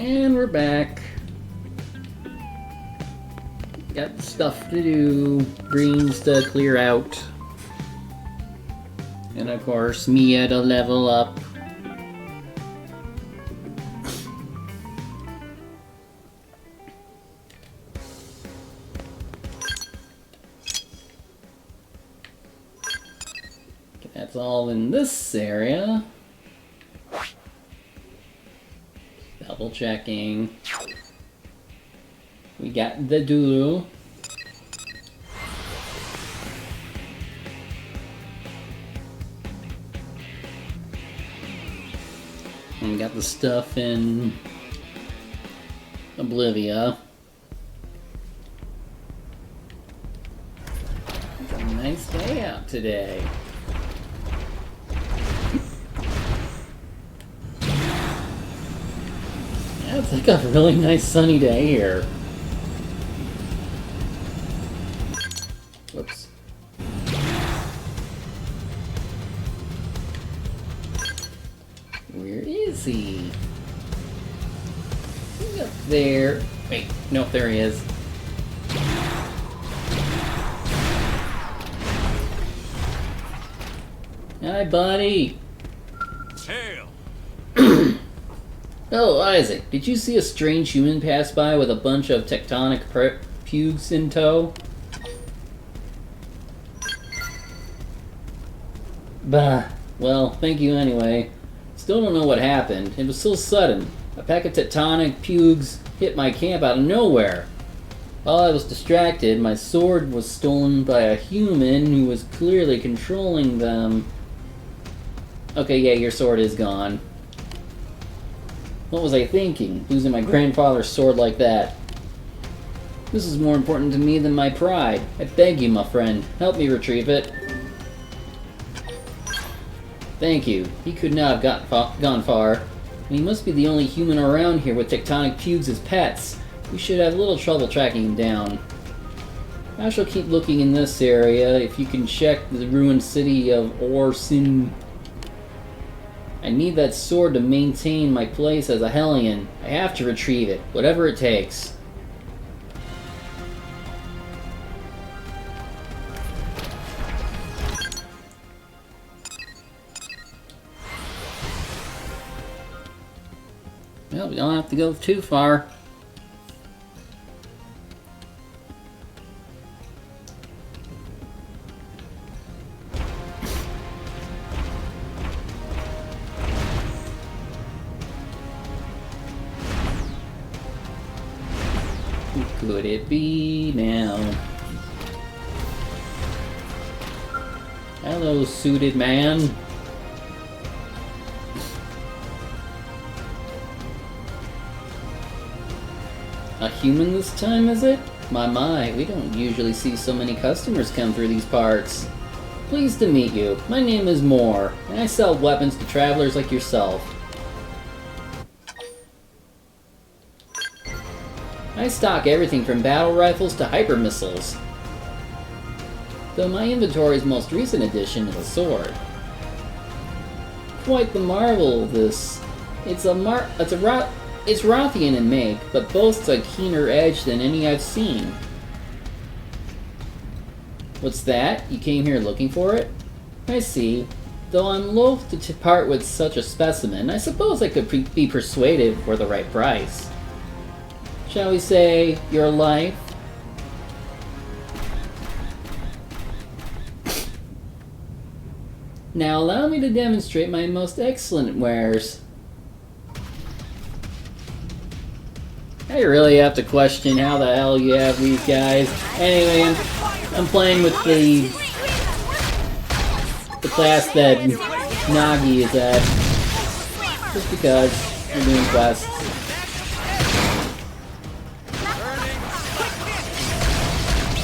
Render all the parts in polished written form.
And we're back. Got stuff to do, greens to clear out. And of course, Mia to level up. That's all in this area. Double checking. We got the Dulu. And we got the stuff in Oblivia. It's a nice day out today. Yeah, it's like a really nice sunny day here. Whoops. Where is he? He's up there. Wait, no, there he is. Hi, buddy. Hail. Oh, Isaac, did you see a strange human pass by with a bunch of tectonic pugs in tow? Bah. Well, thank you anyway. Still don't know what happened. It was so sudden. A pack of tectonic pugs hit my camp out of nowhere. While I was distracted, my sword was stolen by a human who was clearly controlling them. Okay, yeah, your sword is gone. What was I thinking, losing my grandfather's sword like that? This is more important to me than my pride. I beg you, my friend, help me retrieve it. Thank you. He could not have gone far. And he must be the only human around here with tectonic pugs as pets. We should have little trouble tracking him down. I shall keep looking in this area if you can check the ruined city of Orsin. I need that sword to maintain my place as a Hellion. I have to retrieve it, whatever it takes. Well, we don't have to go too far. Who could it be now? Hello, suited man. A human this time, is it? My, we don't usually see so many customers come through these parts. Pleased to meet you. My name is Moore, and I sell weapons to travelers like yourself. I stock everything from battle rifles to hyper missiles. Though my inventory's most recent addition is a sword. Quite the marvel, this. It's Rothian in make, but boasts a keener edge than any I've seen. What's that? You came here looking for it? I see. Though I'm loath to part with such a specimen, I suppose I could be persuaded for the right price. Shall we say, your life? Now allow me to demonstrate my most excellent wares. I really have to question how the hell you have these guys. Anyway, I'm playing with the class that Nagi is at. Just because I'm doing quests.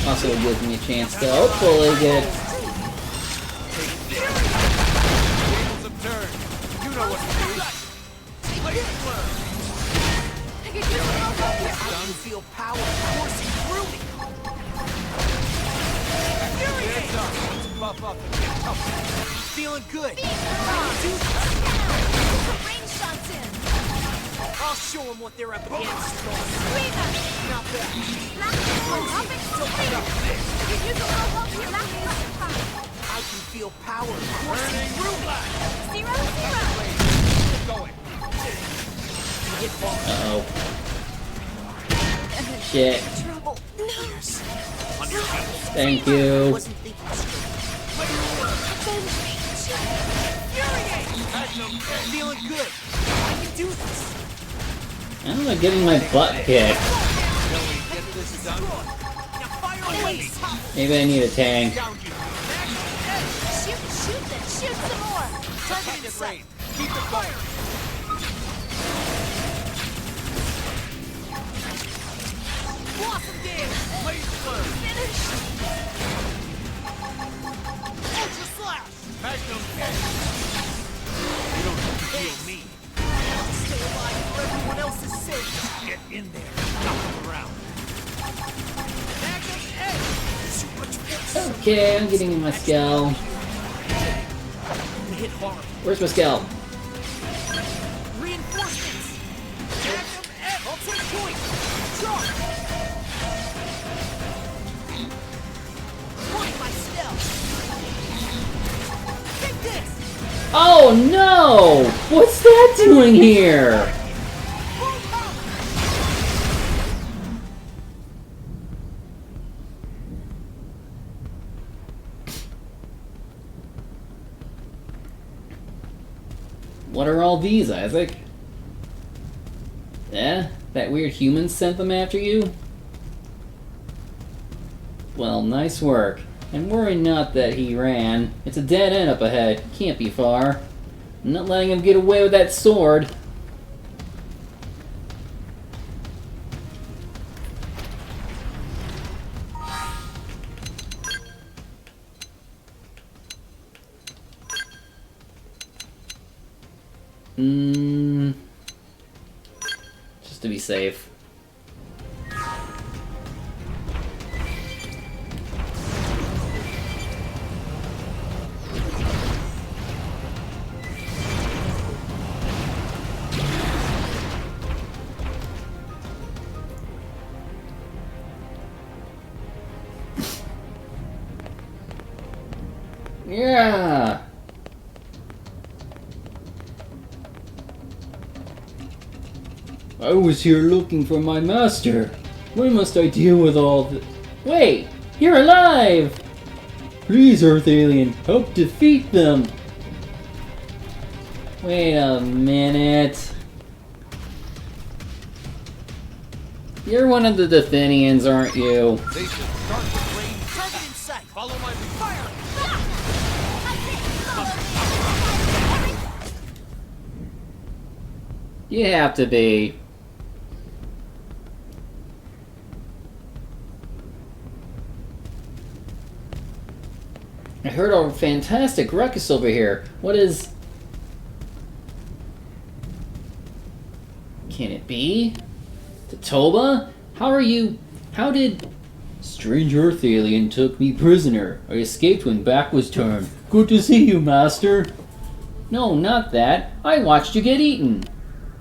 Also, it gives me a chance to hopefully get... Feel power coursing through me. Let's buff up and get tough. Feeling good. Range shots in. I'll Show them what they're up against. Not bad. I can feel power coursing through me. 0-0. Keep going. Hit ball. Uh-oh. Shit. Trouble. No. On your feet. Thank you. Wasn't thinking straight. Infuriate. Feeling good. I can do this. I'm not getting my butt kicked. Shall we get this done? Now fire away. Maybe I need a tank. Down you. Shoot them. Shoot some more. Target in sight. Keep it going. Blossom game. Blaze blur. Finish. Ultra slash. Magnum catch. You don't have to heal me. Stay alive for everyone else's sake. Get in there. Knock them around. Magnum edge. Too much force. Okay, I'm getting in my skull. Hit hard. Where's my skull? Reinforcements. Magnum edge. I'll take point. Charge. Point my spell. Take this. Oh no! What's that doing here? Full power. What are all these, Isaac? Eh? That weird human sent them after you? Well, nice work. And worry not that he ran. It's a dead end up ahead. Can't be far. I'm not letting him get away with that sword. Just to be safe. Yeah! I was here looking for my master. When must I deal with all the... Wait! You're alive! Please, Earth Alien, help defeat them! Wait a minute... You're one of the Definians, aren't you? They should start with range. Target in sight. Follow my lead. Fire. You have to be. I heard a fantastic ruckus over here. What is... Can it be? Tatoba? How are you... How did... Strange Earth Alien took me prisoner. I escaped when back was turned. Good to see you, Master. No, not that. I watched you get eaten.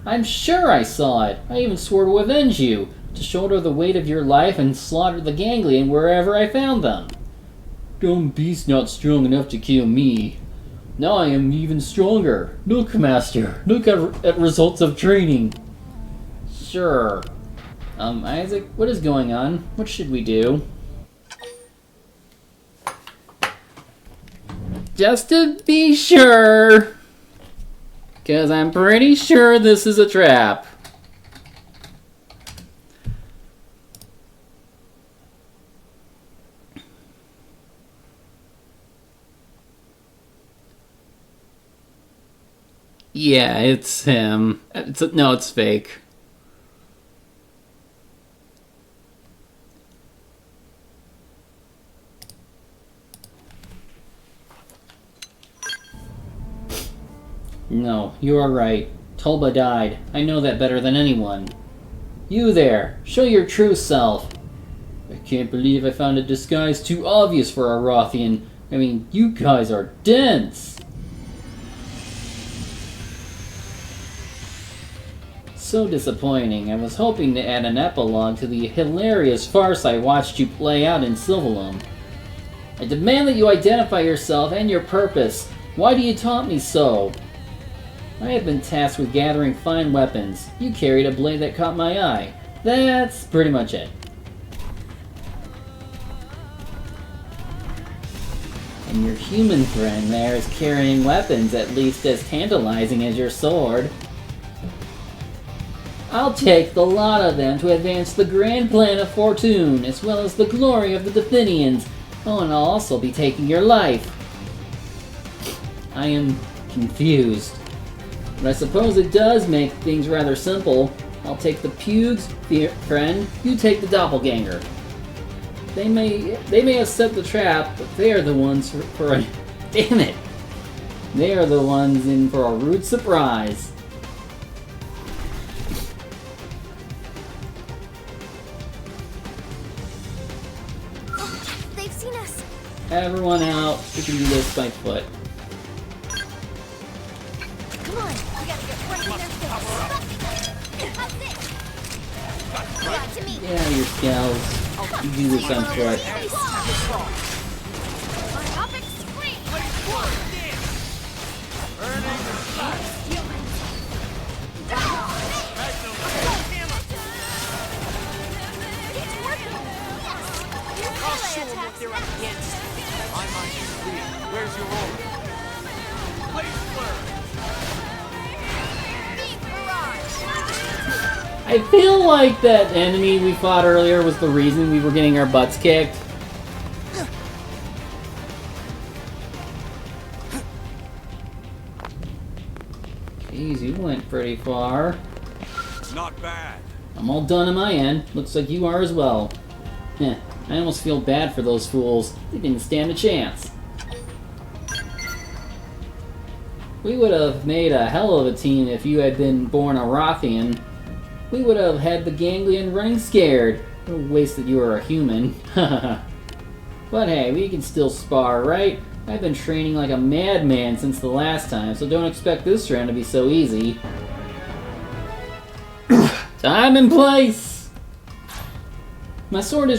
I'm sure I saw it. I even swore to avenge you, to shoulder the weight of your life and slaughter the ganglion wherever I found them. Dumb beast not strong enough to kill me. Now I am even stronger. Look, Master. Look at results of training. Sure. Isaac, what is going on? What should we do? Just to be sure. Because I'm pretty sure this is a trap. Yeah, it's him. No, it's fake. No, you are right. Tulba died. I know that better than anyone. You there! Show your true self! I can't believe I found a disguise too obvious for a Rothian. I mean, you guys are dense! So disappointing. I was hoping to add an epilogue to the hilarious farce I watched you play out in Sylvalum. I demand that you identify yourself and your purpose. Why do you taunt me so? I have been tasked with gathering fine weapons. You carried a blade that caught my eye. That's pretty much it. And your human friend there is carrying weapons at least as tantalizing as your sword. I'll take the lot of them to advance the grand plan of Fortune, as well as the glory of the Definians. Oh, and I'll also be taking your life. I am confused. But I suppose it does make things rather simple. I'll take the Pugs, friend. You take the Doppelganger. They may have set the trap, but they are the ones for a... Damn it! They are the ones in for a rude surprise. They've seen us. Everyone out. We can do this by foot. Come on, we gotta get right in their face. How's this? Got to me. Get out of your scales. You do this on foot. My optics free. It's working. Yes. Your I'll melee show 'em what attacks they're up next. against. My mind is clear. Where's your order? Blaze blur. Beam barrage. I feel like that enemy we fought earlier was the reason we were getting our butts kicked. Jeez, you went pretty far. Not bad. I'm all done on my end. Looks like you are as well. Heh, I almost feel bad for those fools. They didn't stand a chance. We would have made a hell of a team if you had been born a Rothian. We would have had the ganglion running scared. What a waste that you are a human. But hey, we can still spar, right? I've been training like a madman since the last time, so don't expect this round to be so easy. Time and place! My sword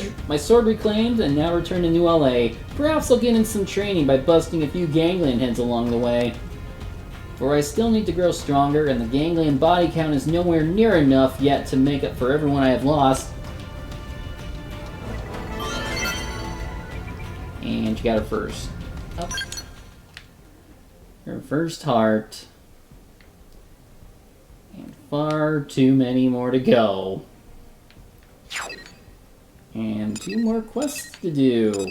reclaimed and now returned to New LA. Perhaps I'll get in some training by busting a few ganglion heads along the way. For I still need to grow stronger, and the ganglion body count is nowhere near enough yet to make up for everyone I have lost. And you got her first. Up. Her first heart. And far too many more to go. And 2 more quests to do.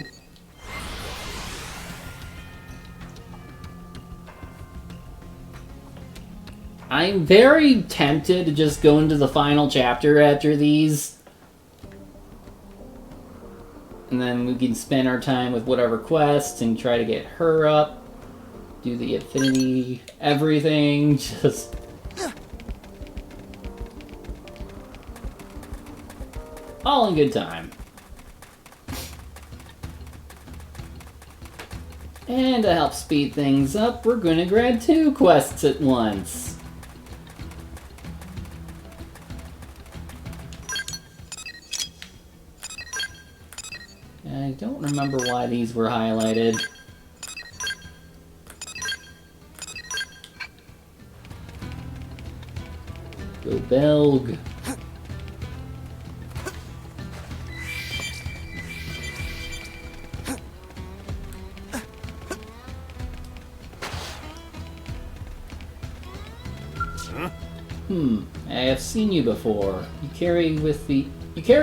I'm very tempted to just go into the final chapter after these. And then we can spend our time with whatever quests and try to get her up. Do the affinity, everything, just... all in good time. And to help speed things up, we're going to grab 2 quests at once. I don't remember why these were highlighted. Go Belg. I have seen you before. You carry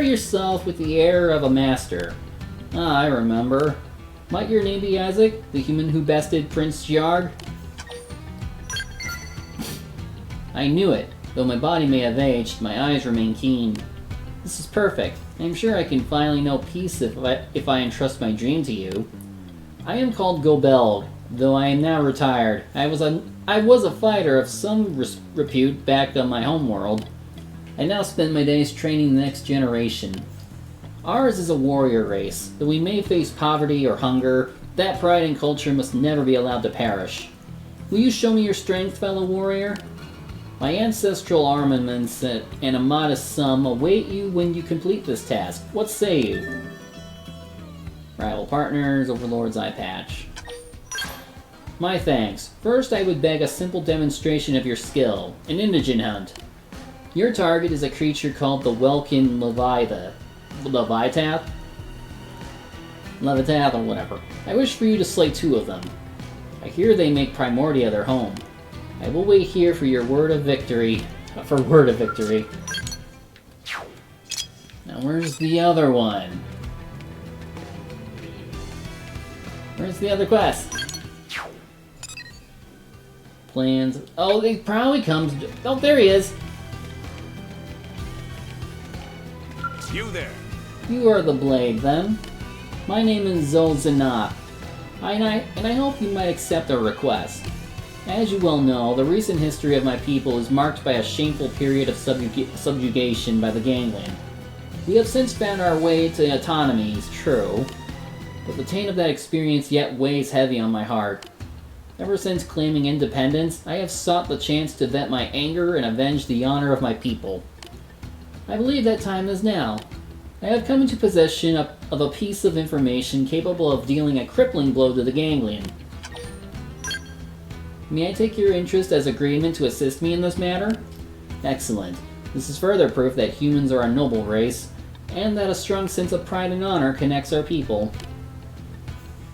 yourself with the air of a master. Ah, I remember. Might your name be Isaac, the human who bested Prince Jarg? I knew it. Though my body may have aged, my eyes remain keen. This is perfect. I'm sure I can finally know peace if I entrust my dream to you. I am called Gobelg, though I am now retired. I was a fighter of some repute back on my homeworld. I now spend my days training the next generation. Ours is a warrior race. Though we may face poverty or hunger, that pride and culture must never be allowed to perish. Will you show me your strength, fellow warrior? My ancestral armaments and a modest sum await you when you complete this task. What say you? Rival partners, Overlord's eye patch. My thanks. First, I would beg a simple demonstration of your skill. An indigent hunt. Your target is a creature called the Welkin Levitath, or whatever. I wish for you to slay 2 of them. I hear they make Primordia their home. I will wait here for your word of victory. Now, where's the other one? Where's the other quest? Plans. Oh, they probably comes. Oh, there he is. You there. You are the blade, then. My name is Zolzanok, and I hope you might accept our request. As you well know, the recent history of my people is marked by a shameful period of subjugation by the Ganglion. We have since found our way to autonomy, is true, but the taint of that experience yet weighs heavy on my heart. Ever since claiming independence, I have sought the chance to vent my anger and avenge the honor of my people. I believe that time is now. I have come into possession of a piece of information capable of dealing a crippling blow to the Ganglion. May I take your interest as agreement to assist me in this matter? Excellent. This is further proof that humans are a noble race, and that a strong sense of pride and honor connects our people.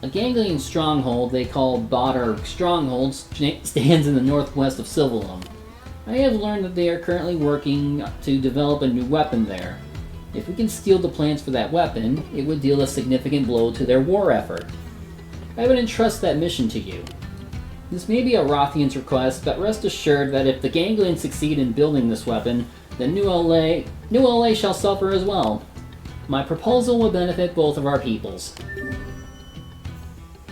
A Ganglion stronghold they call Bodder Stronghold stands in the northwest of Silvalum. I have learned that they are currently working to develop a new weapon there. If we can steal the plans for that weapon, it would deal a significant blow to their war effort. I would entrust that mission to you. This may be a Rothian's request, but rest assured that if the Ganglion succeed in building this weapon, then New LA shall suffer as well. My proposal will benefit both of our peoples.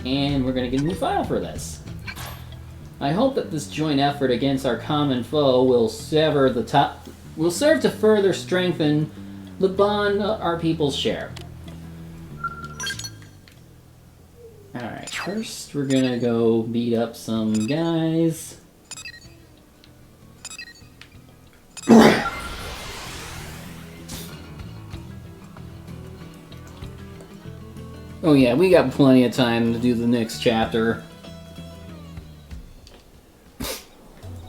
And we're going to get a new file for this. I hope that this joint effort against our common foe will serve to further strengthen the bond our peoples share. Alright, first we're gonna go beat up some guys. Oh yeah, we got plenty of time to do the next chapter.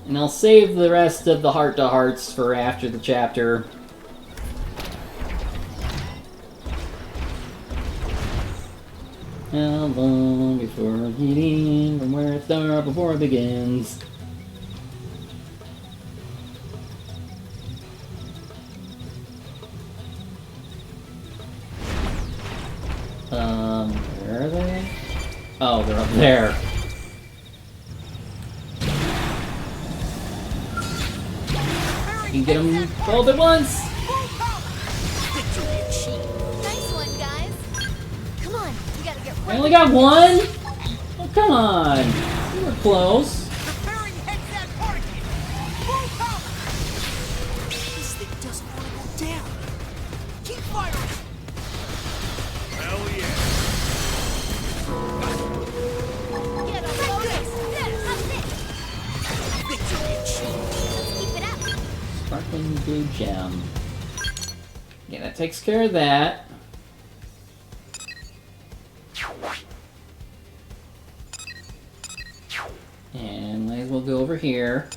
And I'll save the rest of the heart-to-hearts for after the chapter. How long before getting from where it started before it begins? Where are they? Oh, they're up there. You can get them both at once! Nice one, guys. Come on, we gotta get I only got one? Oh, come on. We were close. Preparing heads at target. Full power. This thing doesn't want to go down. Keep firing. Hell yeah. Get a bonus. How's this? Victory achieved. Let's keep it up. Sparkling blue gem. Yeah, that takes care of that. And might as well go over here.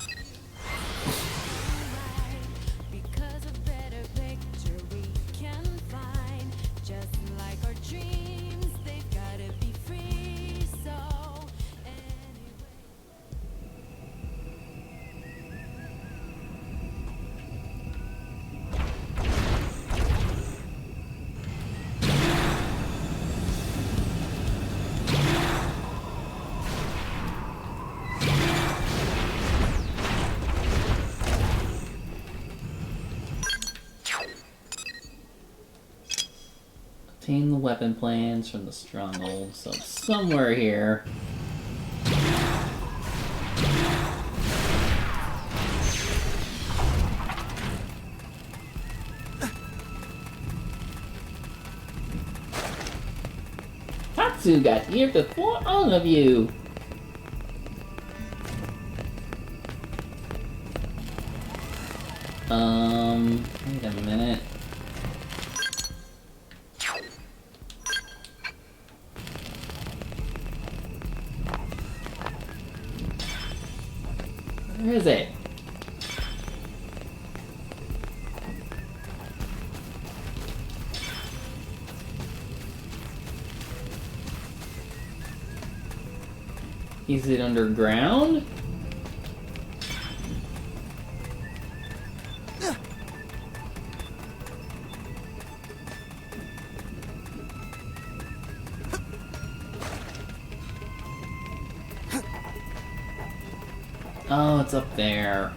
Because a better picture we can find. Just like our dreams, they've gotta be free. So anyway. Obtain the weapon plans from the stronghold. So it's somewhere here. Tatsu got here before all of you. Wait a minute. Where is it? Is it underground? Oh, it's up there.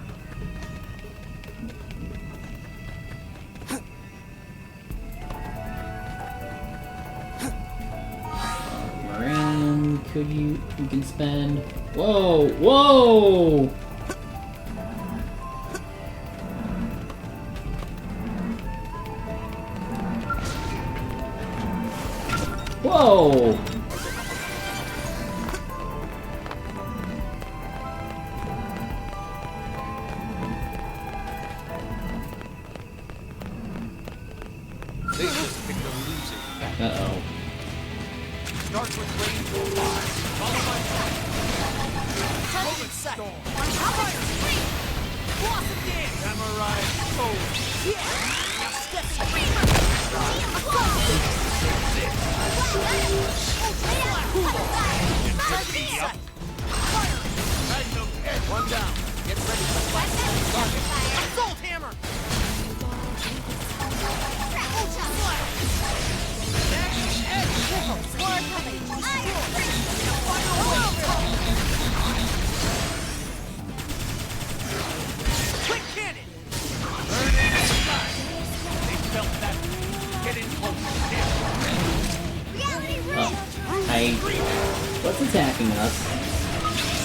Moran, could you can spend? Whoa, whoa! Whoa! They just picked a losing battle. Uh-oh. Start with range or fire. Follow my plan. Target set. Fire. Blossom dance. Samurai code. Yeah. Now step screamer. Target set. Fire. Magnum edge. One down. Get ready for fight. Target. Assault hammer. Quick cannon! Burn in and flash! They felt that. Get in close. What's attacking us?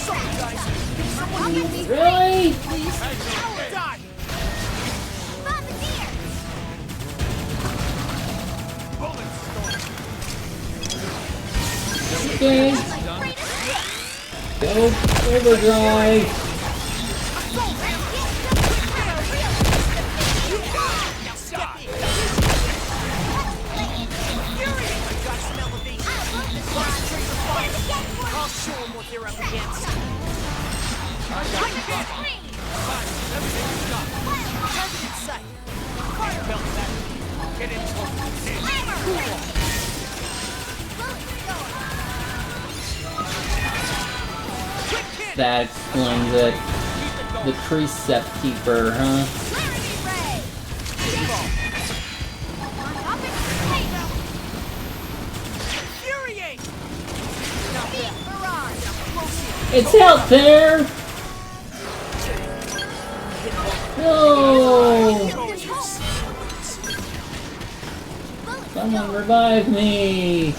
Sorry, guys. Someone needs me. Really? Please. Die. Bullets storm. Okay. Go overdrive. Now step in. I got some elevation. Concentrate the fire. I'll show them what they're up against. I got you. Fine. Everything is done. Target in sight. Fire belt back. Get in close. Cool off. Quick cannon. That explains it. The Precept Keeper, huh? Infuriate! Not bad. Now close in. It's out there! No! Someone revive me!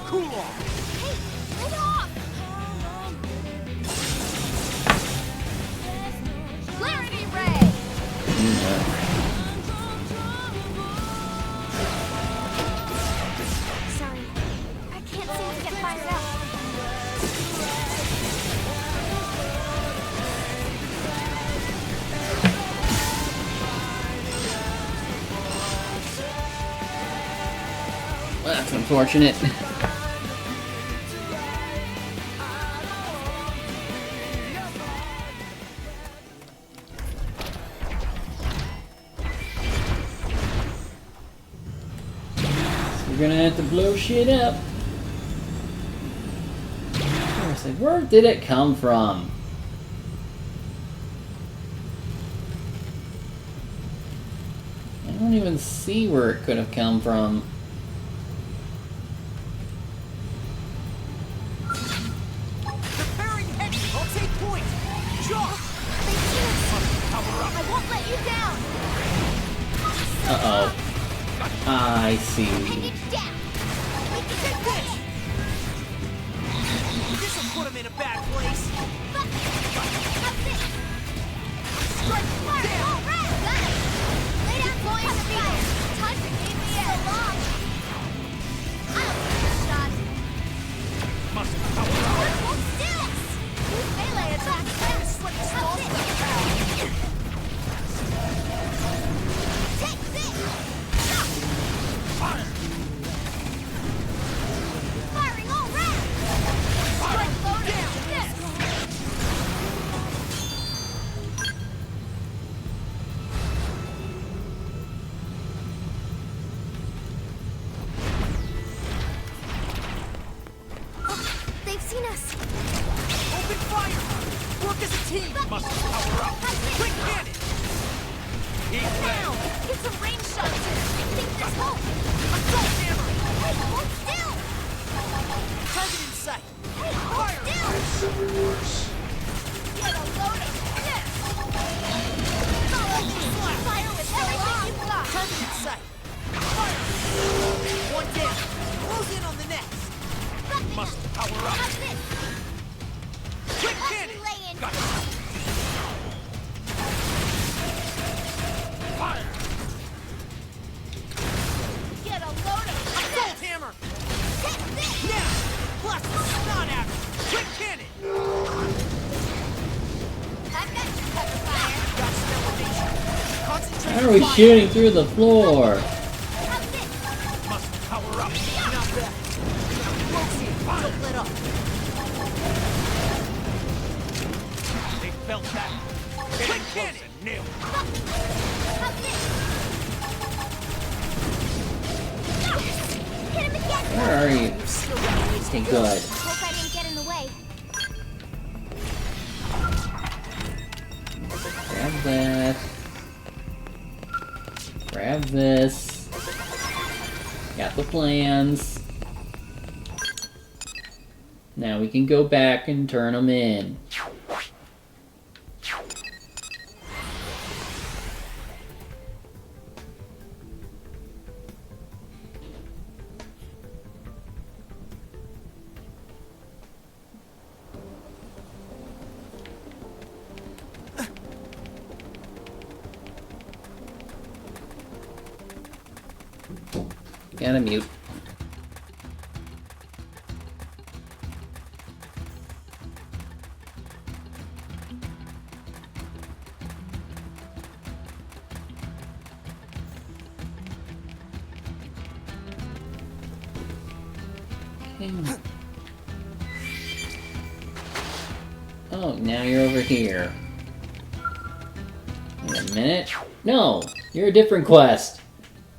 Cool off. Clarity ray! Sorry, I can't seem to get fired up. Well, that's unfortunate. We're gonna have to blow shit up. Seriously, where did it come from? I don't even see where it could have come from. Preparing heavy. I'll take point. Charge. I won't let you down! Uh-oh. I see. It's down! Take this. This'll put him in a bad place. That's it! Strike fire! All right! Got it! Lay down points of fire! Time to keep me so long! I'll take a shot! Must power up. Won't do this! Melee attack! That's it! Must power up. Quick cannon! Get some range shots in. Think there's hope. Assault hammer! Hey, hold still. Target in sight. Hey, hold still. Get a load of this. Follow me. Fire with everything you've got. Target in sight. Fire! One down. Close in on the next. Must power up. How's this? Quick Watch cannon! me lay in. Got it. Fire! Get a load of Assault this. hammer! Take this. Now! Plus not out! Quick cannon! I've got you covered, fire. Got some elevation. Concentrate How are we fire. shooting through the floor? How's this? Must power up. Not bad. Close in. Don't let up. They felt that. Quick cannon! Nailed it. How's this? Hit him again. Where are you? Okay, good. Hope I didn't get in the way. Grab that. Grab this. Got the plans. Now we can go back and turn them in. Gotta mute. Okay. Oh, now you're over here. Wait a minute. No! You're a different quest.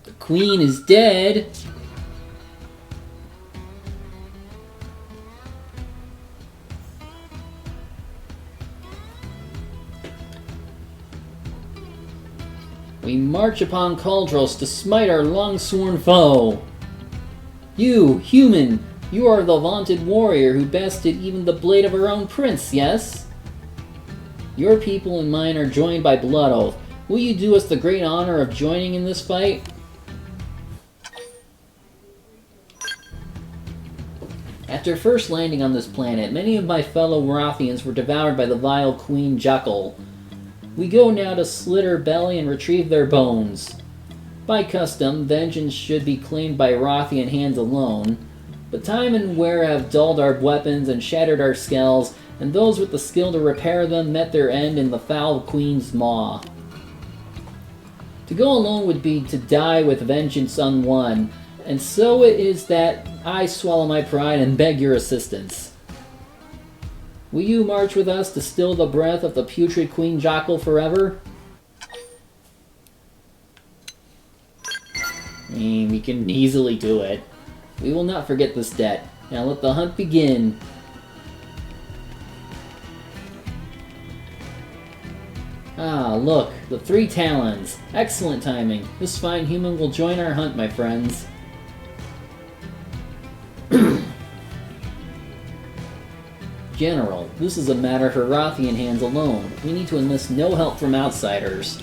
The queen is dead. We march upon Cauldros to smite our long-sworn foe. You, human, you are the vaunted warrior who bested even the blade of our own prince, yes? Your people and mine are joined by blood oath. Will you do us the great honor of joining in this fight? After first landing on this planet, many of my fellow Rothians were devoured by the vile Queen Jackal. We go now to slit her belly and retrieve their bones. By custom, vengeance should be claimed by Rothian hands alone, but time and wear have dulled our weapons and shattered our skulls, and those with the skill to repair them met their end in the foul Queen's maw. To go alone would be to die with vengeance unwon, and so it is that I swallow my pride and beg your assistance. Will you march with us to still the breath of the putrid Queen Jackal forever? We can easily do it. We will not forget this debt. Now let the hunt begin. Ah, look, the 3 talons. Excellent timing. This fine human will join our hunt, my friends. General, this is a matter for Rothian hands alone. We need to enlist no help from outsiders.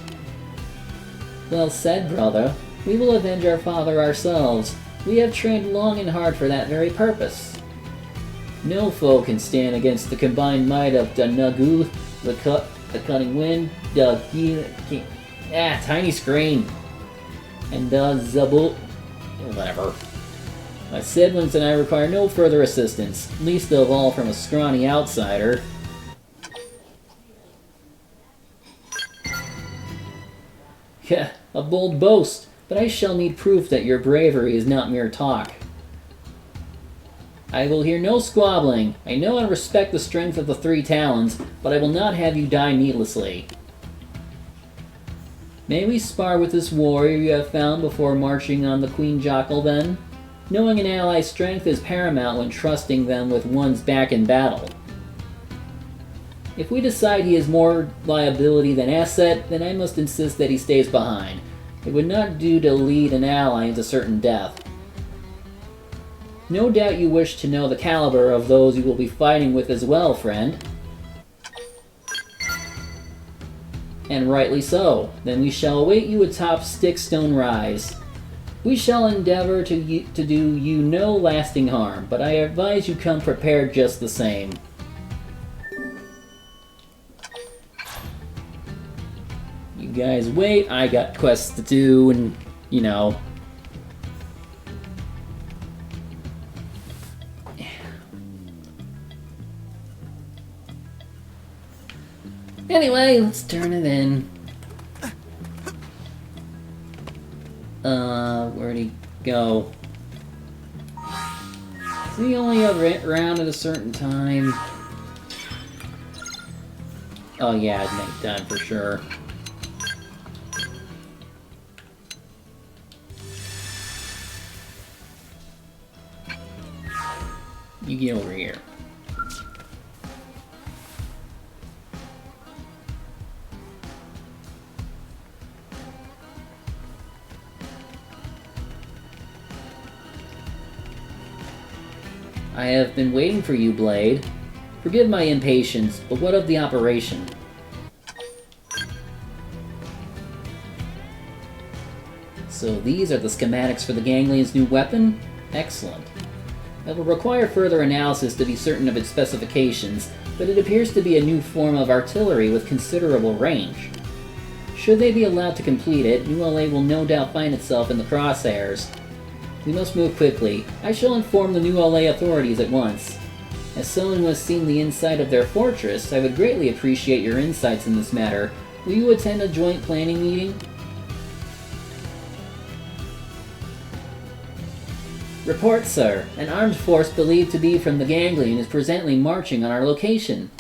Well said, brother. We will avenge our father ourselves. We have trained long and hard for that very purpose. No foe can stand against the combined might of the Nagu, the cutting wind, the tiny screen, and the Zabu. Whatever. My siblings and I require no further assistance, least of all from a scrawny outsider. Yeah, a bold boast, but I shall need proof that your bravery is not mere talk. I will hear no squabbling. I know and respect the strength of the 3 talons, but I will not have you die needlessly. May we spar with this warrior you have found before marching on the Queen Jackal, then? Knowing an ally's strength is paramount when trusting them with one's back in battle. If we decide he is more liability than asset, then I must insist that he stays behind. It would not do to lead an ally into certain death. No doubt you wish to know the caliber of those you will be fighting with as well, friend. And rightly so. Then we shall await you atop Stickstone Rise. We shall endeavor to do you no lasting harm, but I advise you come prepared just the same. You guys wait, I got quests to do, and, you know. Anyway, let's turn it in. Where'd he go? Is he only around at a certain time? Oh yeah, at nighttime for sure. You get over here. I have been waiting for you, Blade. Forgive my impatience, but what of the operation? So these are the schematics for the Ganglian's new weapon? Excellent. It will require further analysis to be certain of its specifications, but it appears to be a new form of artillery with considerable range. Should they be allowed to complete it, New LA will no doubt find itself in the crosshairs. We must move quickly. I shall inform the New LA authorities at once. As someone who has seen the inside of their fortress, I would greatly appreciate your insights in this matter. Will you attend a joint planning meeting? Report, sir. An armed force believed to be from the Ganglion is presently marching on our location.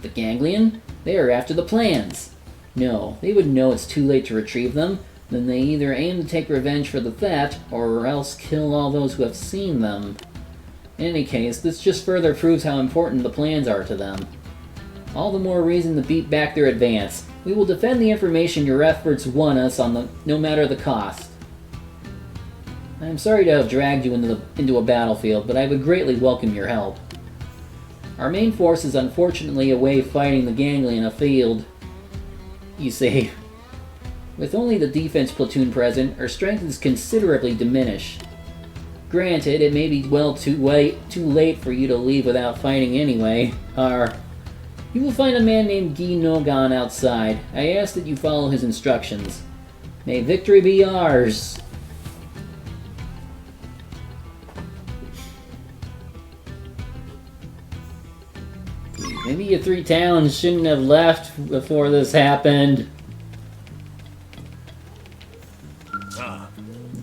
The Ganglion? They are after the plans. No, they would know it's too late to retrieve them. Then they either aim to take revenge for the theft, or else kill all those who have seen them. In any case, this just further proves how important the plans are to them. All the more reason to beat back their advance. We will defend the information your efforts won us on no matter the cost. I am sorry to have dragged you into a battlefield, but I would greatly welcome your help. Our main force is unfortunately away fighting the Ganglion afield. You say... With only the defense platoon present, our strength is considerably diminished. Granted, it may be too late for you to leave without fighting anyway. You will find a man named Guy Nogon outside. I ask that you follow his instructions. May victory be ours! Maybe you three towns shouldn't have left before this happened.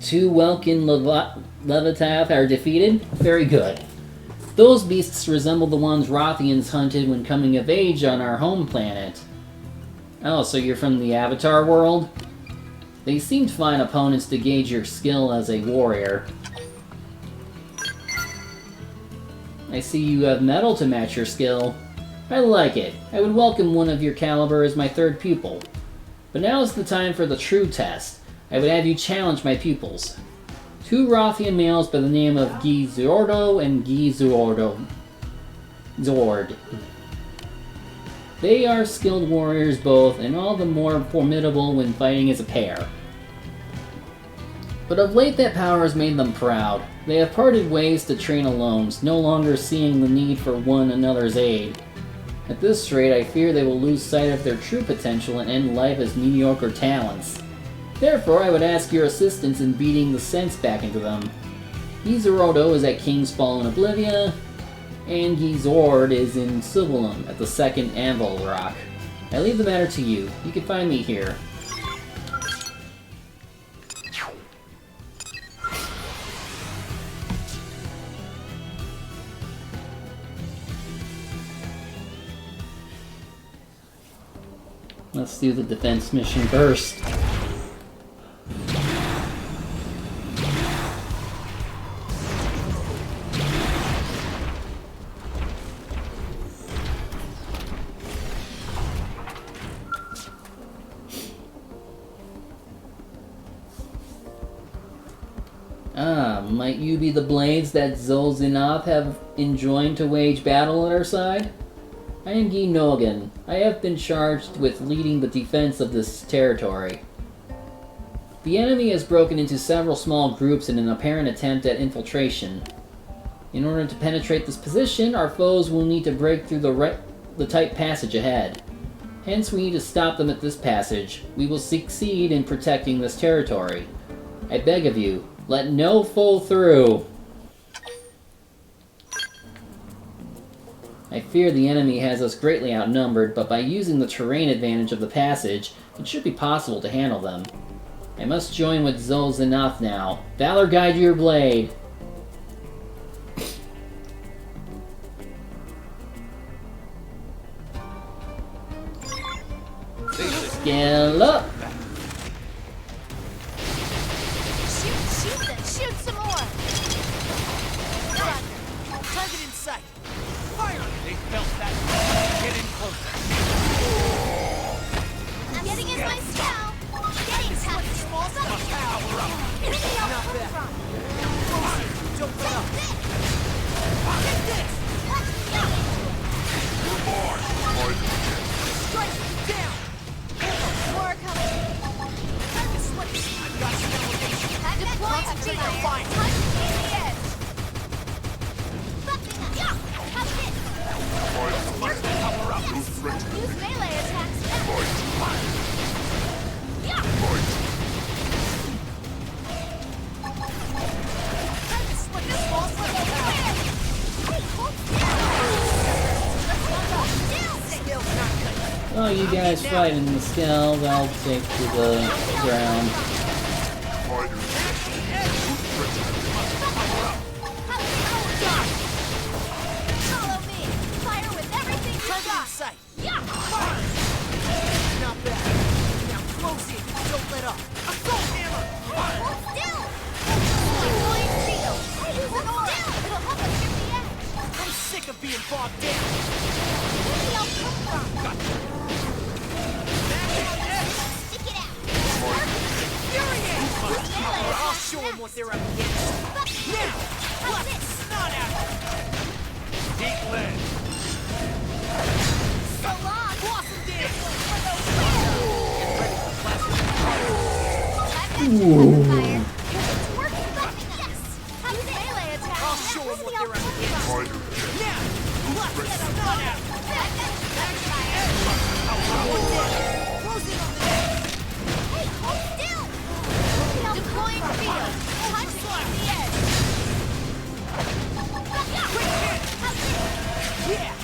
Two Welkin Levitath are defeated? Very good. Those beasts resemble the ones Rothians hunted when coming of age on our home planet. Oh, so you're from the Avatar world? They seemed fine opponents to gauge your skill as a warrior. I see you have metal to match your skill. I like it. I would welcome one of your caliber as my third pupil. But now is the time for the true test. I would have you challenge my pupils. Two Rothian males by the name of Guy Zordo and Guy Zord. They are skilled warriors both, and all the more formidable when fighting as a pair. But of late that power has made them proud. They have parted ways to train alone, no longer seeing the need for one another's aid. At this rate, I fear they will lose sight of their true potential and end life as mediocre talents. Therefore, I would ask your assistance in beating the sense back into them. Gizarodo is at King's Fall in Oblivia, and Gizord is in Sibylum at the second Anvil Rock. I leave the matter to you. You can find me here. Let's do the defense mission first. Ah, might you be the blades that Zolzinoth have enjoined to wage battle at our side? I am Guy Nogan. I have been charged with leading the defense of this territory. The enemy has broken into several small groups in an apparent attempt at infiltration. In order to penetrate this position, our foes will need to break through the tight passage ahead. Hence, we need to stop them at this passage. We will succeed in protecting this territory. I beg of you, let no foe through. I fear the enemy has us greatly outnumbered, but by using the terrain advantage of the passage, it should be possible to handle them. I must join with Zolzinoth now. Valor guide your blade! Scale up! Shoot them! Shoot some more! Done. Target in sight. Fire! They felt that. Get in closer. I'm getting in my spell! Getting touched! Small stuff. Power up. Where did y'all Not come bad. from? Closer. Don't let up. Take this. Strike down. More coming! This way. I've got some elevation. Deploy a Concentrate fire! on fire. Touch in the edge! Bumping up! Yeah! How's this? Power up. Use melee attacks now! Yeah! Time to split this small slip of power. Hey, hold still! Skill's not cut. Oh, you guys fight in the scales, I'll take to the ground. Follow me! Fire with everything you Target in got! sight. Yeah! Not bad. Now close in. Don't let up. Assault hammer. Hold still! Deploying field! Use an aura! It'll help us get the edge! I'm sick of being bogged down. Where do y'all come from? Stick it out! I'll show them what they're up against. Now, How's this? not out. Deep lead. So long! Blossom dance. I've got you on fire! It's working! Yes! How's this? Melee attack! I'll show them what they're up against. Now, not out. Close in on the net. Hey, hold still! Deploying field! Punch the edge! Quick hit. How's this? Yeah.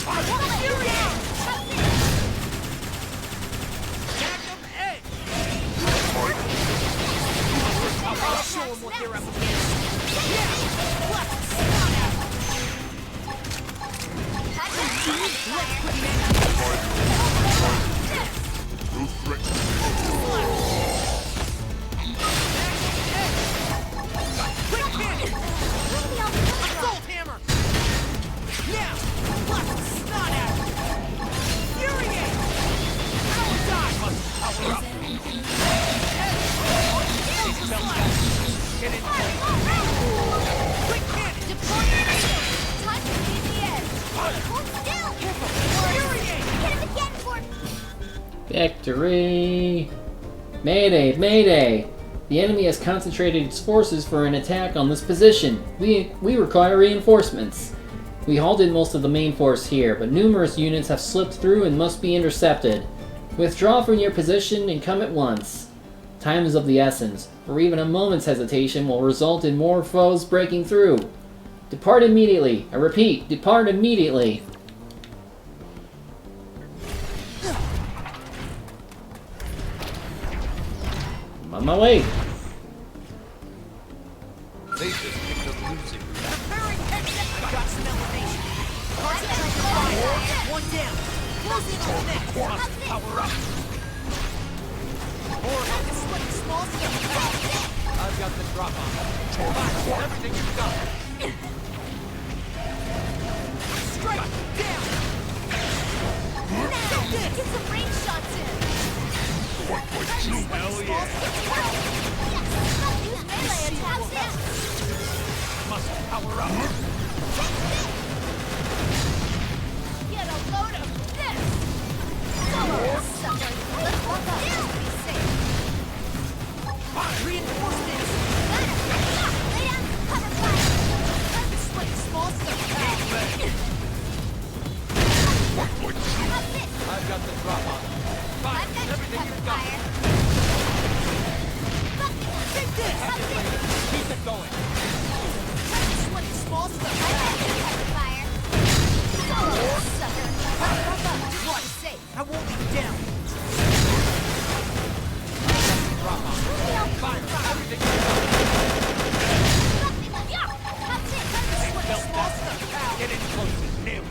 I want to you down! How's this? Magnum edge. I'll show them what they're up against. Yeah. Not out. Quick hit. Assault hammer. Now, not out. Furiate. Power die. Power up. Get in. Quick hit. Deploying field! Touch the edge! Hold still! Furiate. Hit him again for Victory! Mayday! Mayday! The enemy has concentrated its forces for an attack on this position. We require reinforcements. We halted most of the main force here, but numerous units have slipped through and must be intercepted. Withdraw from your position and come at once. Time is of the essence, for even a moment's hesitation will result in more foes breaking through. Depart immediately. I repeat, depart immediately. I'm on my way. They just picked up losing. Preparing exit. Got some elevation. Concentrate the fire. One down. Close in on the net. Power up. Or have to split the small scale. I've got the drop on. Fire everything you've got. Strike down. now! Get some range shots in! Hell yeah. Use melee attacks now. Must power up. Get a load of this! Solo, sucker! Let's walk up just to be safe. Reinforcements. Got it! Lay down some cover fire! Time to slay small stuff. How's this? I've got the drop on. Fine, I've got everything cover you've got. fire. Take this! How's this? Keep it going. Time to slay small stuff. I've got cover fire. Solo, sucker! Let's walk up just to be safe. I won't be down. Drop on. Fire, everything you've got. How's this? Slay small stuff. Get in close and nail it.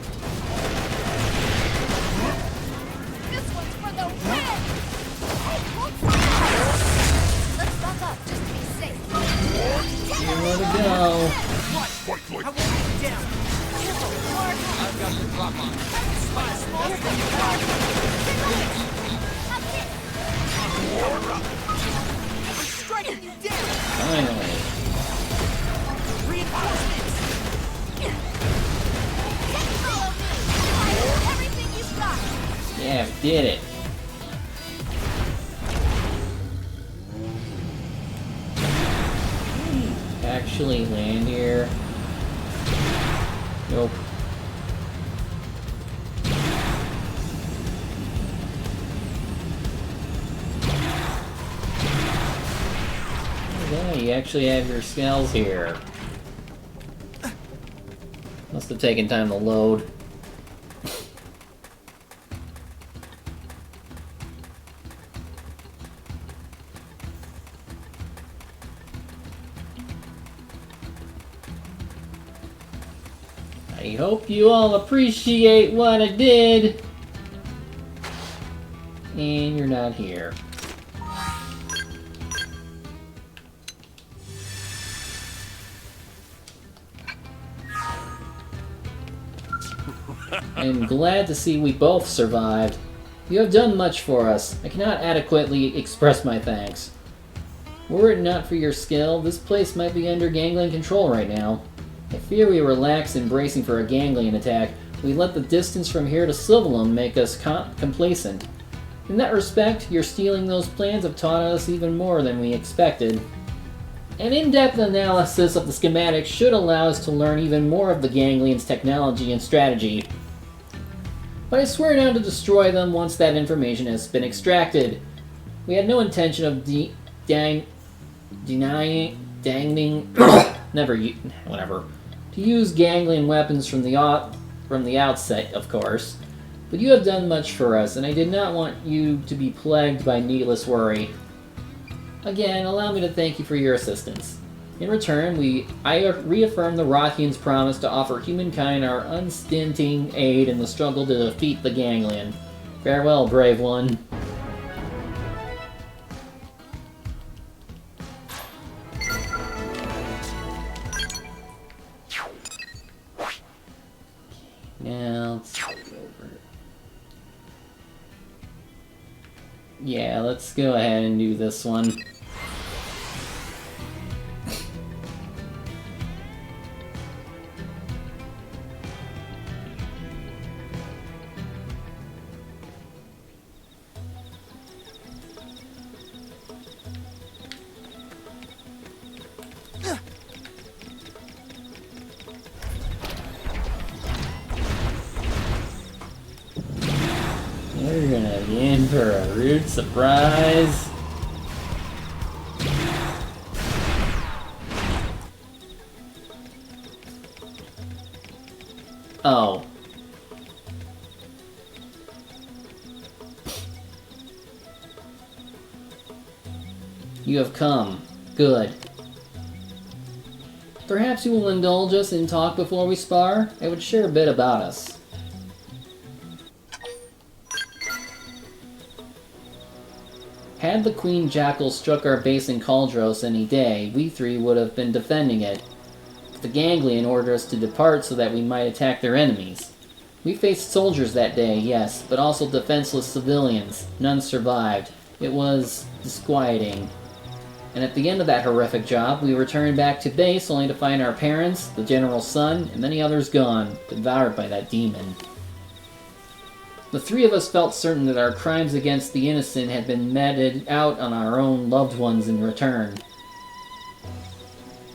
This one's for the win! Hey, hold fire! Let's buck up just to be safe. Here we go. I won't be down. I've got the drop on. Fire, everything you've got. I'm striking you down. Finally. Reinforcements. Follow me! Fire everything you've got! Yeah, we did it. Actually land here. Nope. Yeah, you actually have your skells here. Must have taken time to load. I hope you all appreciate what I did. And you're not here. I'm glad to see we both survived. You have done much for us. I cannot adequately express my thanks. Were it not for your skill, this place might be under Ganglion control right now. I fear we relaxed in bracing for a Ganglion attack. We let the distance from here to Sylvalum make us complacent. In that respect, your stealing those plans have taught us even more than we expected. An in-depth analysis of the schematics should allow us to learn even more of the Ganglion's technology and strategy. But I swear not to destroy them once that information has been extracted. We had no intention of whatever. To use Ganglion weapons from the outset, of course. But you have done much for us, and I did not want you to be plagued by needless worry. Again, allow me to thank you for your assistance. In return, I reaffirm the Rothian's promise to offer humankind our unstinting aid in the struggle to defeat the Ganglion. Farewell, brave one. Now, let's go over. Yeah, let's go ahead and do this one. We're gonna be in for a rude surprise. Oh. You have come. Good. Perhaps you will indulge us in talk before we spar? I would share a bit about us. Had the Queen Jackal struck our base in Kaldros any day, we three would have been defending it. But the Ganglion ordered us to depart so that we might attack their enemies. We faced soldiers that day, yes, but also defenseless civilians. None survived. It was disquieting. And at the end of that horrific job, we returned back to base only to find our parents, the General's son, and many others gone, devoured by that demon. The three of us felt certain that our crimes against the innocent had been meted out on our own loved ones in return.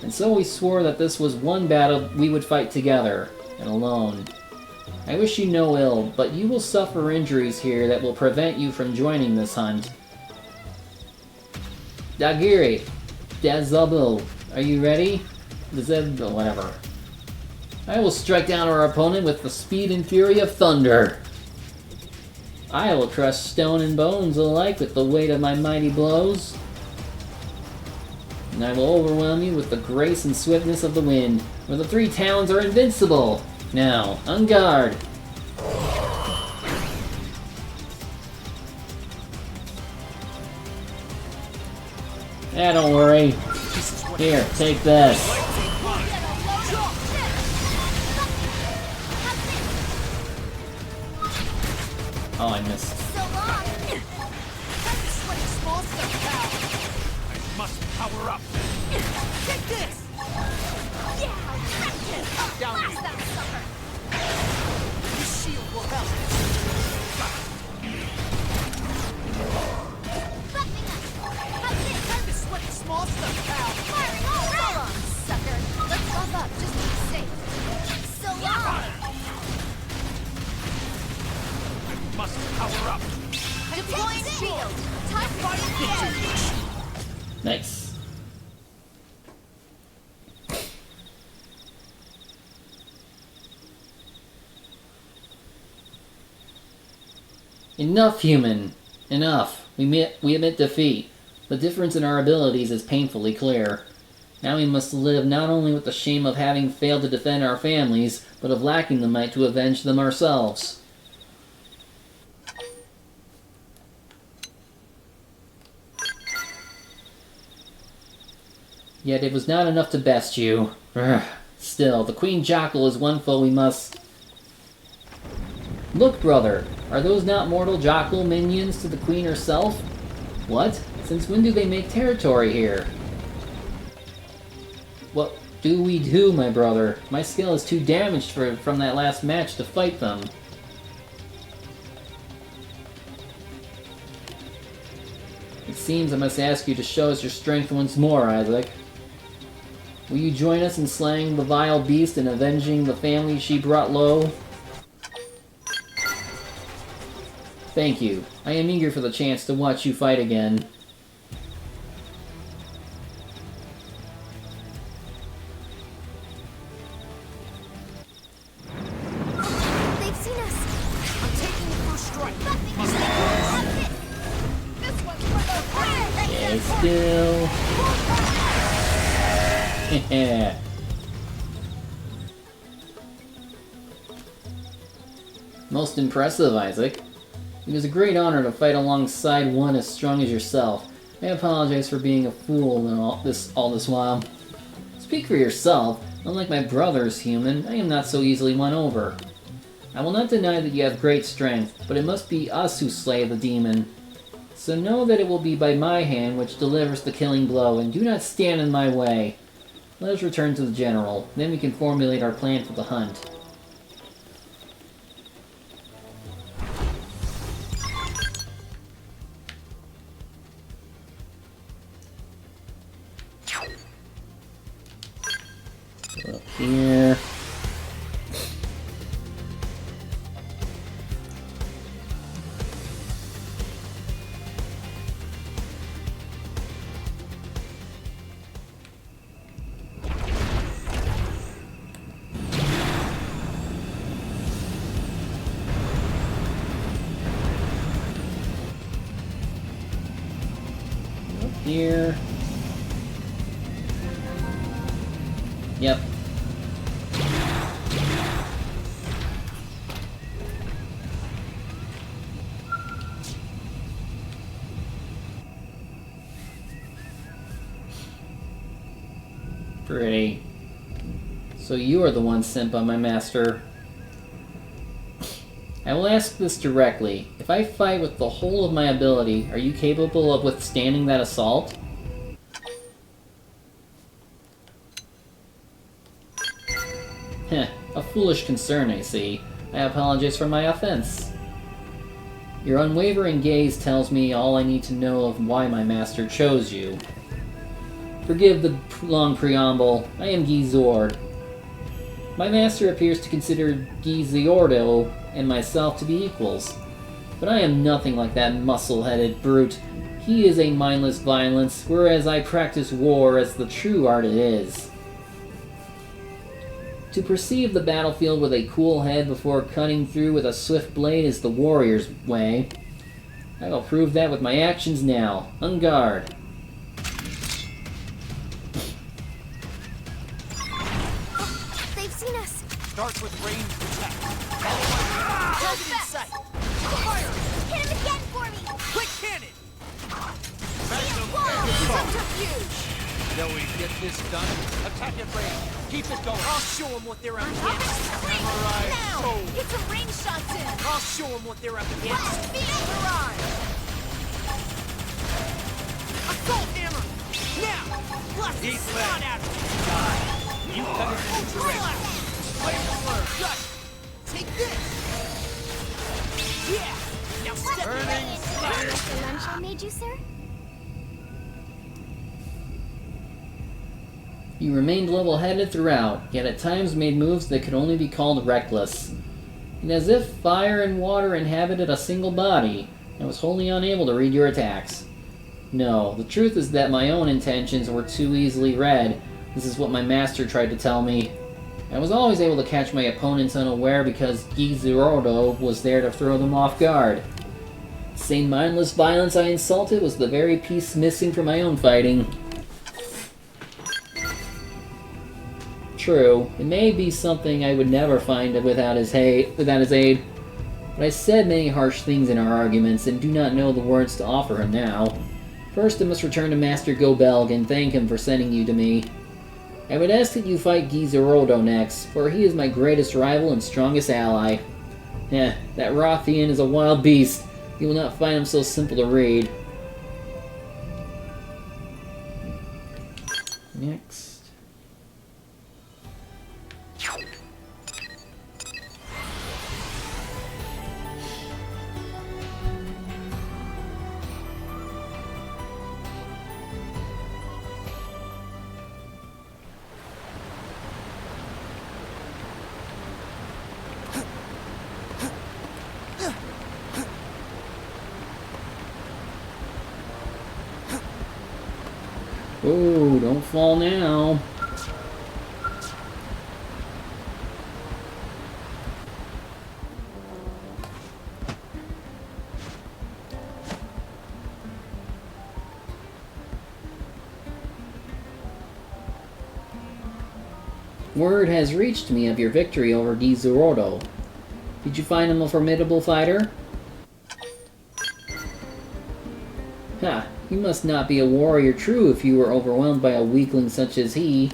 And so we swore that this was one battle we would fight together, and alone. I wish you no ill, but you will suffer injuries here that will prevent you from joining this hunt. Dagiri, Dazabu, are you ready? Whatever. I will strike down our opponent with the speed and fury of thunder. I will crush stone and bones alike with the weight of my mighty blows. And I will overwhelm you with the grace and swiftness of the wind, where the three towns are invincible. Now, on guard. Don't worry. Here, take this. Oh, I missed. So long! Sweaty small stuff, pal. I must power up. Take this! Yeah! Practice! Down Blast you. that sucker! This shield will help. Buck me up! How's this? Time to sweat the small stuff, pal. Firing all around! So long, sucker! Let's bump up just to be safe. So long! Must power up. Deploying shield! Time to party in the air! Nice. Enough, human. Enough. We admit defeat. The difference in our abilities is painfully clear. Now we must live not only with the shame of having failed to defend our families, but of lacking the might to avenge them ourselves. Yet it was not enough to best you. Still, the Queen Jackal is one foe we must... Look, brother, are those not mortal Jackal minions to the Queen herself? What? Since when do they make territory here? What do we do, my brother? My skill is too damaged from that last match to fight them. It seems I must ask you to show us your strength once more, Isaac. Will you join us in slaying the vile beast and avenging the family she brought low? Thank you. I am eager for the chance to watch you fight again. They've seen us! I'm taking the first strike. Must This one's for the prey! Stay still. Yeah. Most impressive, Isaac. It was a great honor to fight alongside one as strong as yourself. I apologize for being a fool and all this while. Speak for yourself. Unlike my brothers, human, I am not so easily won over. I will not deny that you have great strength, but it must be us who slay the demon. So know that it will be by my hand which delivers the killing blow, and do not stand in my way. Let us return to the General, then we can formulate our plan for the hunt. Up here. Here. Yep. Pretty. So you are the one sent by my master. I will ask this directly. If I fight with the whole of my ability, are you capable of withstanding that assault? Heh, a foolish concern, I see. I apologize for my offense. Your unwavering gaze tells me all I need to know of why my master chose you. Forgive the long preamble. I am Gizord. My master appears to consider Giziordo and myself to be equals. But I am nothing like that muscle-headed brute. He is a mindless violence, whereas I practice war as the true art it is. To perceive the battlefield with a cool head before cutting through with a swift blade is the warrior's way. I will prove that with my actions now. On guard. They've seen us. Start with ranged attack. Target in sight. Fire! Hit him again for me. Quick cannon! Subterfuge. Shall we get this done? Attack at range. Keep it going. I'll show them what they're up Up against. and swing. Alright, Now. so- Get some range shots in. I'll show them what they're up against. Blast field barrage. Assault hammer! Now! Blast the Heat snot blast. out of it! You cut it in the direction. Flame alert! Got it! Take this! Yeah! Now step Burning slash. The lunch I made you, sir? You remained level-headed throughout, yet at times made moves that could only be called reckless. And as if fire and water inhabited a single body, I was wholly unable to read your attacks. No, the truth is that my own intentions were too easily read. This is what my master tried to tell me. I was always able to catch my opponents unaware because Gizurodo was there to throw them off guard. The same mindless violence I insulted was the very piece missing from my own fighting. True, it may be something I would never find without his aid, but I said many harsh things in our arguments and do not know the words to offer him now. First, I must return to Master Gobelg and thank him for sending you to me. I would ask that you fight Gizurodo next, for he is my greatest rival and strongest ally. That Rothian is a wild beast. You will not find him so simple to read. Next. Oh, don't fall now. Word has reached me of your victory over Gizurodo. Did you find him a formidable fighter? Ha! You must not be a warrior true if you were overwhelmed by a weakling such as he.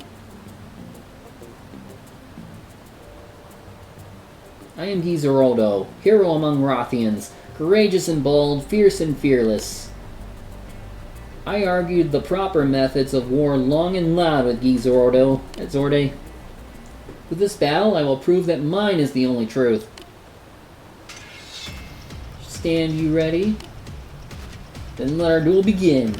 I am Gizurodo, hero among Rothians, courageous and bold, fierce and fearless. I argued the proper methods of war long and loud with Gizurodo at Zorde. With this battle, I will prove that mine is the only truth. Stand you ready? Then let our duel begin.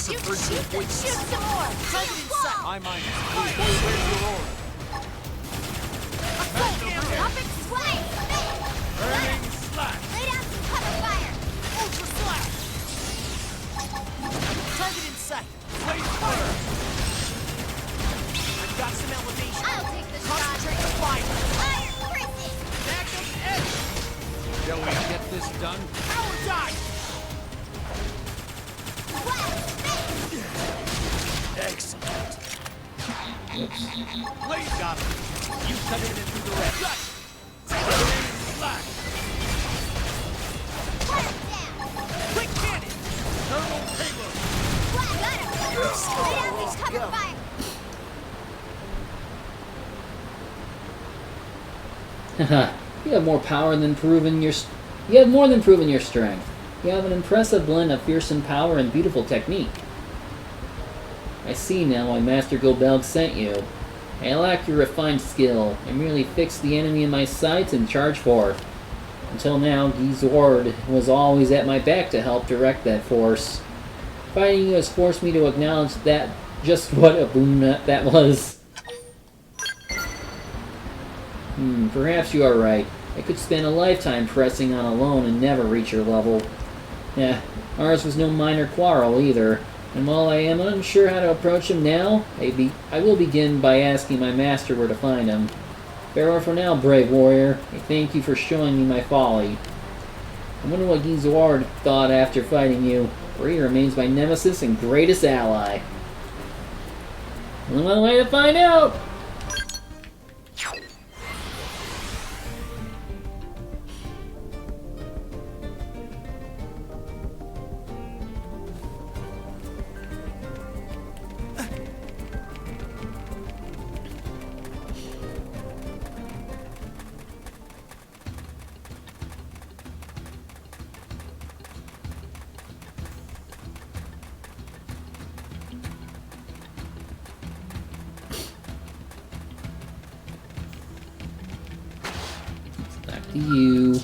Shoot some more! Target in sight! My mind is clear. Where's your aura? Assault hammer! Up and swing. Burning slash. Lay down some cover fire. Ultra slash! Target in sight! Blade fire. I've got some elevation. I'll take the shot. Concentrate the fire! Iron prison. Magnum edge! Shall we get this done? Power dive! Excellent. Blade got him. You cut it into the red. Got it. Burning slash. Fire down. Quick cannon! Thermal payload. Got him. down these cover fire. Haha, you have more power than proven your... You have more than proven your strength. You have an impressive blend of fearsome power and beautiful technique. I see now why Master Gobelg sent you. I lack your refined skill. I merely fixed the enemy in my sights and charged forth. Until now, Gizord was always at my back to help direct that force. Fighting you has forced me to acknowledge that just what a boon that was. Perhaps you are right. I could spend a lifetime pressing on alone and never reach your level. Yeah, ours was no minor quarrel either. And while I am unsure how to approach him now, I will begin by asking my master where to find him. Farewell for now, brave warrior. I thank you for showing me my folly. I wonder what Gizord thought after fighting you, for he remains my nemesis and greatest ally. Only one way to find out! Back to you.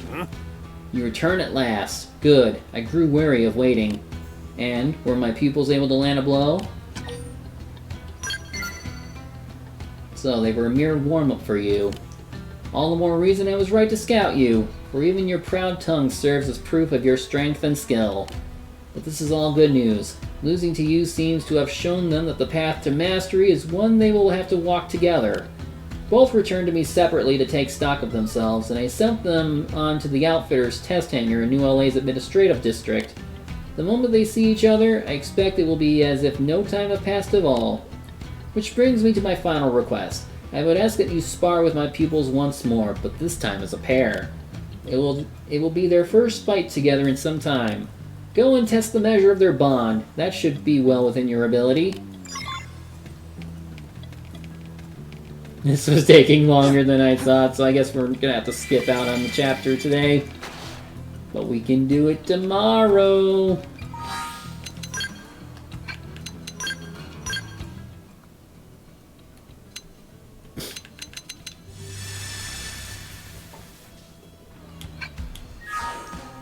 You return at last. Good. I grew weary of waiting. And, were my pupils able to land a blow? So, they were a mere warm-up for you. All the more reason I was right to scout you, for even your proud tongue serves as proof of your strength and skill. But this is all good news. Losing to you seems to have shown them that the path to mastery is one they will have to walk together. Both returned to me separately to take stock of themselves, and I sent them on to the Outfitters test hangar in New LA's administrative district. The moment they see each other, I expect it will be as if no time had passed at all. Which brings me to my final request. I would ask that you spar with my pupils once more, but this time as a pair. It will be their first fight together in some time. Go and test the measure of their bond. That should be well within your ability. This was taking longer than I thought, so I guess we're gonna have to skip out on the chapter today. But we can do it tomorrow!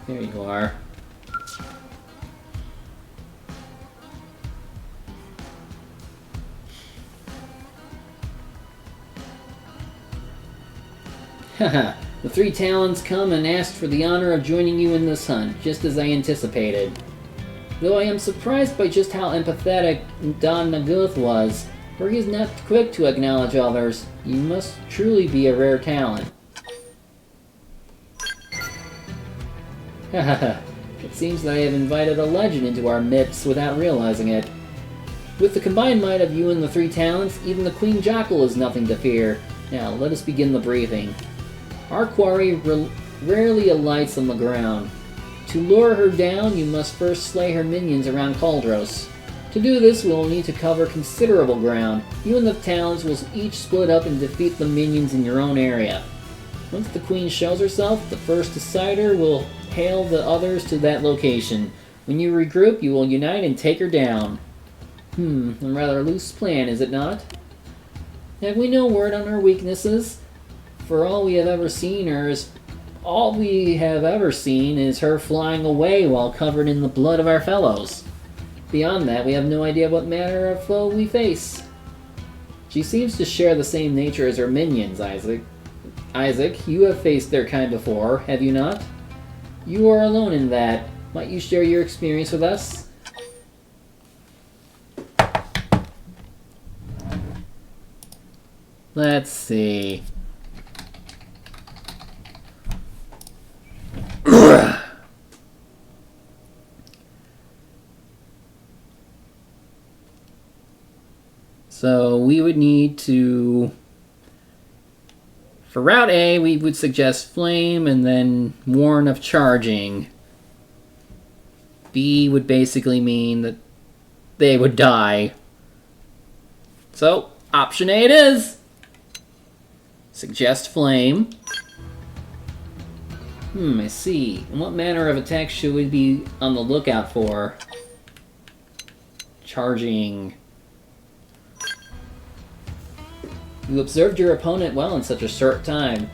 There you are. Haha, the three Talons come and asked for the honor of joining you in this hunt, just as I anticipated. Though I am surprised by just how empathetic Don Naguth was, for he is not quick to acknowledge others. You must truly be a rare talent. Hahaha, it seems that I have invited a legend into our midst without realizing it. With the combined might of you and the three Talons, even the Queen Jackal is nothing to fear. Now, let us begin the briefing. Our quarry rarely alights on the ground. To lure her down, you must first slay her minions around Cauldros. To do this, we will need to cover considerable ground. You and the Talons will each split up and defeat the minions in your own area. Once the Queen shows herself, the first decider will hail the others to that location. When you regroup, you will unite and take her down. A rather loose plan, is it not? Have we no word on her weaknesses? For all we have ever seen is her flying away while covered in the blood of our fellows. Beyond that, we have no idea what manner of foe we face. She seems to share the same nature as her minions, Isaac. Isaac, you have faced their kind before, have you not? You are alone in that. Might you share your experience with us? Let's see. So we would need to... For Route A, we would suggest Flame and then Warn of Charging. B would basically mean that they would die. So, option A it is. Suggest flame. I see. And what manner of attack should we be on the lookout for? Charging. You observed your opponent well in such a short time.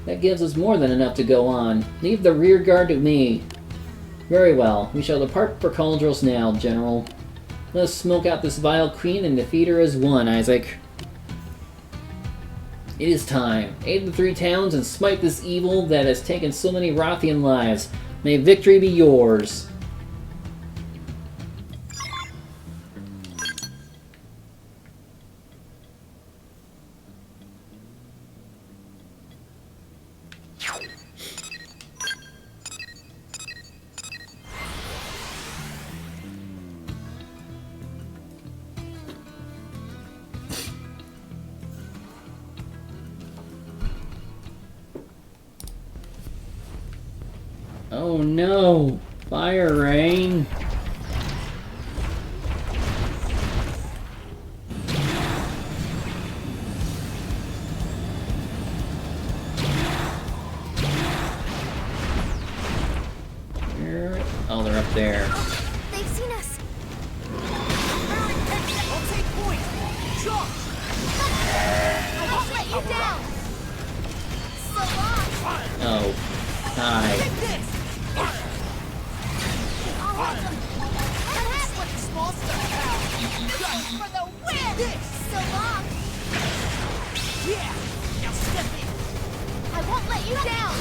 That gives us more than enough to go on. Leave the rear guard to me. Very well. We shall depart for Cauldrels now, General. Let us smoke out this vile queen and defeat her as one, Isaac. It is time. Aid the three towns and smite this evil that has taken so many Rothian lives. May victory be yours. Oh no! Fire rain! Where? Oh, they're up there. They've seen us. I'll take point! Jump! I won't let you down. So long. Oh. Hi. Take this! That's what the small stuff about! For the win. So long. Yeah! Now step in! I won't let you down.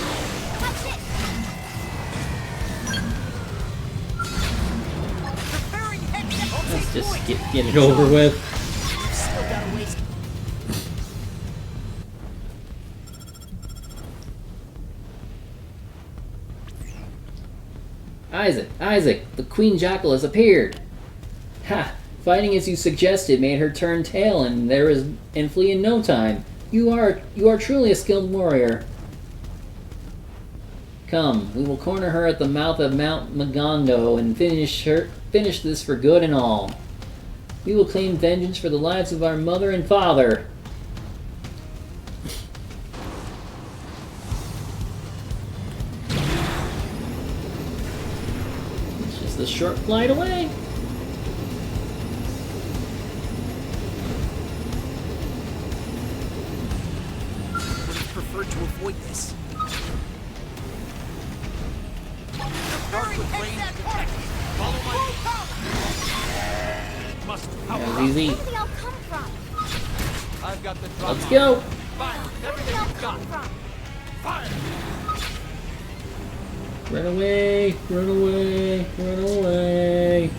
Touch it. Preparing head I'll Let's take just point! get it over with. Still got a ways. Isaac, the Queen Jackal has appeared. Ha! Fighting as you suggested made her turn tail and flee in no time. You are truly a skilled warrior. Come, we will corner her at the mouth of Mount Magondo and finish this for good and all. We will claim vengeance for the lives of our mother and father. It's just a short flight away. Would have preferred to avoid this. Dark with range detected. Follow my must That power was up. easy. Where do they all come from? I've got the drop. Let's go. Fire! Where do Everything they all you've got. come from? Fire! Run away, run away, run away.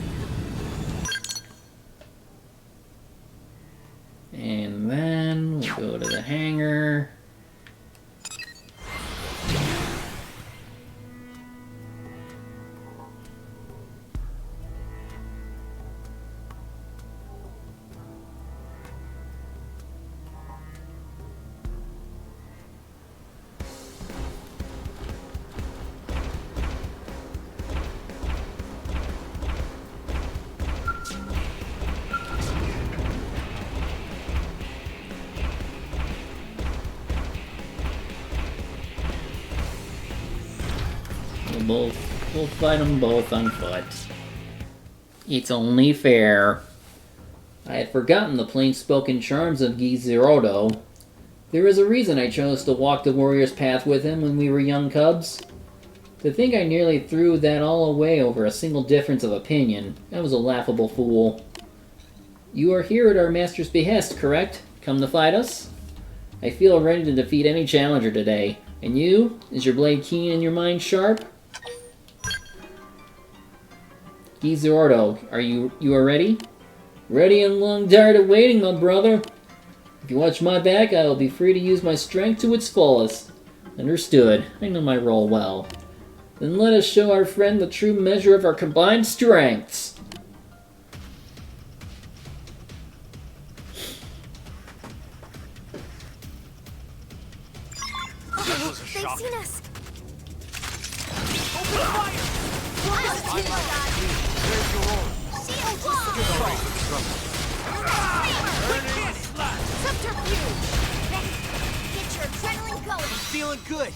And then we'll go to the hangar. We'll fight them both on foot. It's only fair. I had forgotten the plain-spoken charms of Gizirodo. There is a reason I chose to walk the warrior's path with him when we were young cubs. To think I nearly threw that all away over a single difference of opinion, I was a laughable fool. You are here at our master's behest, correct? Come to fight us? I feel ready to defeat any challenger today. And you? Is your blade keen and your mind sharp? Gizirodo, you are ready? Ready and long tired of waiting, my brother. If you watch my back, I will be free to use my strength to its fullest. Understood. I know my role well. Then let us show our friend the true measure of our combined strengths. They've seen us. Open fire! I'll take There's your order. Shield wall. Quick hit! feeling good.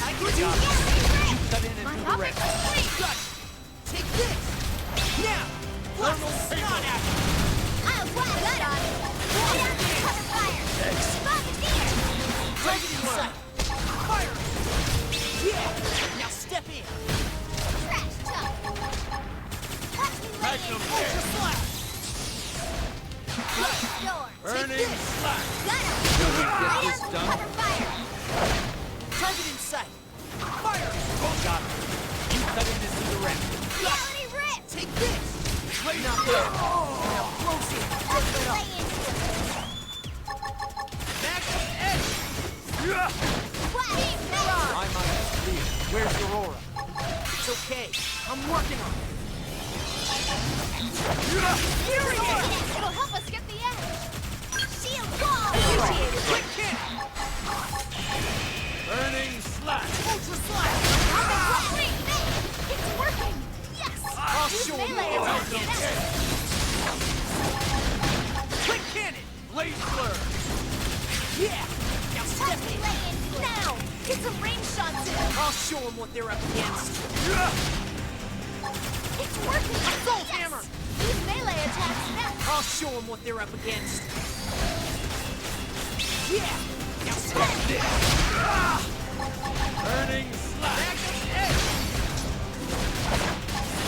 I can do You this. cut in and My do the optics rest. are free. Got it. Take this. Now. Blast the snot at me. I'll blast that on. Right out the cover fire. Bombardier. Target in sight. Fire. Yeah. Now step in. Trash chuck. Watch me lay in. Ultra slash. Door. Burning slash. Got him. Shall we get Right this out the done? cover fire. Target in sight. Fire. Got it. You cut in and do the rest. Reality rip. Take this. Not bad. Now close in. Watch me lay into it. Magnum edge. Flash. Mirage. My mind is clear. Where's Aurora? It's okay. I'm working on it. Fury. It'll help us get the edge. Shield wall. Initiated. Quick cannon. Burning slash. Ultra slash. It's working. Yes. I'll Use show 'em melee what attack I'm next. Quick cannon. Blaze blur. Yeah. Now step Touch me in. lay into it. Now. Get some range shots in. I'll show them what they're up against. It's working. Assault Yes. hammer. Use melee attacks next. I'll show them what they're up against. Yeah. Now step in. Burning slash. Magnum edge.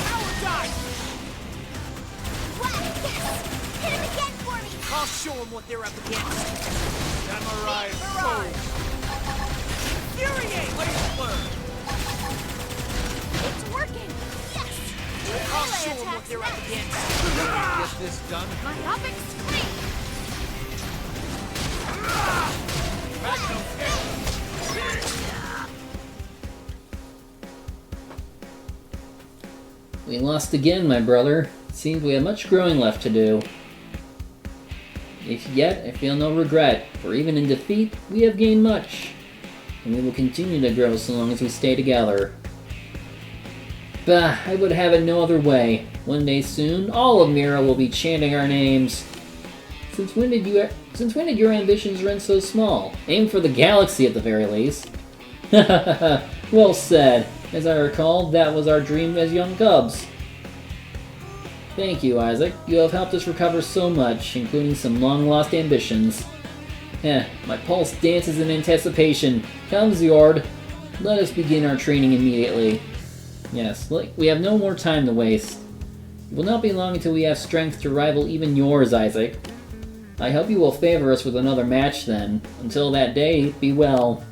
Power dive. Blast this. Hit him again for me. I'll show them what they're up against. Samurai Mirage. Infuriate. Blaze blur. It's working. Yes. Use I'll melee show them what attacks they're up next. against. Get this done. My optics scream. Magnum edge. We lost again, my brother. It seems we have much growing left to do. Yet, I feel no regret, for even in defeat, we have gained much. And we will continue to grow so long as we stay together. Bah, I would have it no other way. One day soon, all of Mira will be chanting our names. Since when did your ambitions run so small? Aim for the galaxy at the very least. Well said. As I recall, that was our dream as young cubs. Thank you, Isaac. You have helped us recover so much, including some long-lost ambitions. My pulse dances in anticipation. Come, Zord. Let us begin our training immediately. Yes, we have no more time to waste. It will not be long until we have strength to rival even yours, Isaac. I hope you will favor us with another match then. Until that day, be well.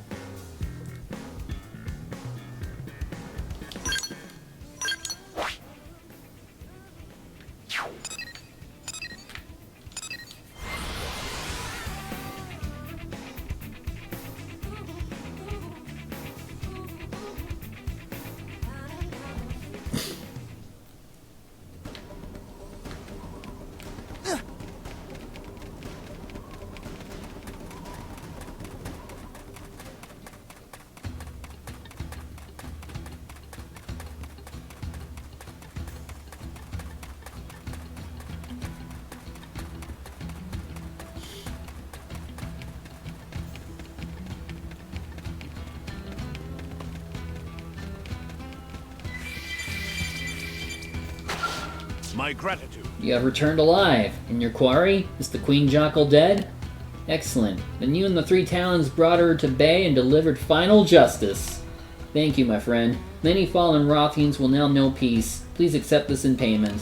My gratitude. You have returned alive. And your quarry? Is the Queen Jockle dead? Excellent. Then you and the Three Talons brought her to bay and delivered final justice. Thank you, my friend. Many fallen Rothians will now know peace. Please accept this in payment.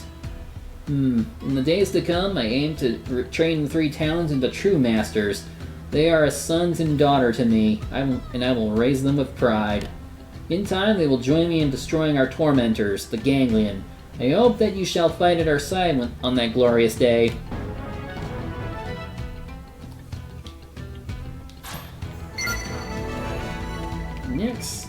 In the days to come, I aim to train the Three Talons into true masters. They are as sons and daughter to me, and I will raise them with pride. In time, they will join me in destroying our tormentors, the Ganglion. I hope that you shall fight at our side on that glorious day. Next.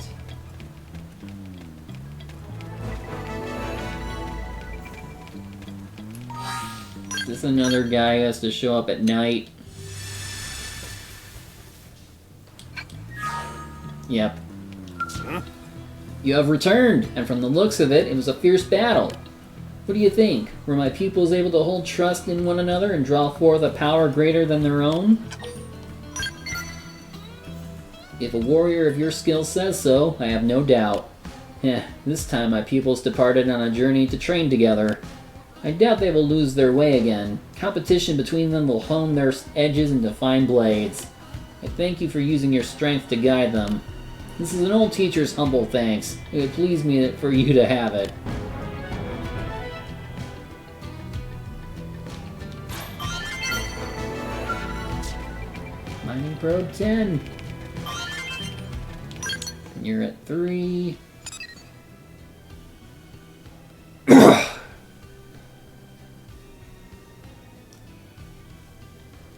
Is this another guy who has to show up at night? Yep. You have returned, and from the looks of it, it was a fierce battle. What do you think? Were my pupils able to hold trust in one another and draw forth a power greater than their own? If a warrior of your skill says so, I have no doubt. This time my pupils departed on a journey to train together. I doubt they will lose their way again. Competition between them will hone their edges into fine blades. I thank you for using your strength to guide them. This is an old teacher's humble thanks. It would please me for you to have it. Mining Probe 10. You're at 3.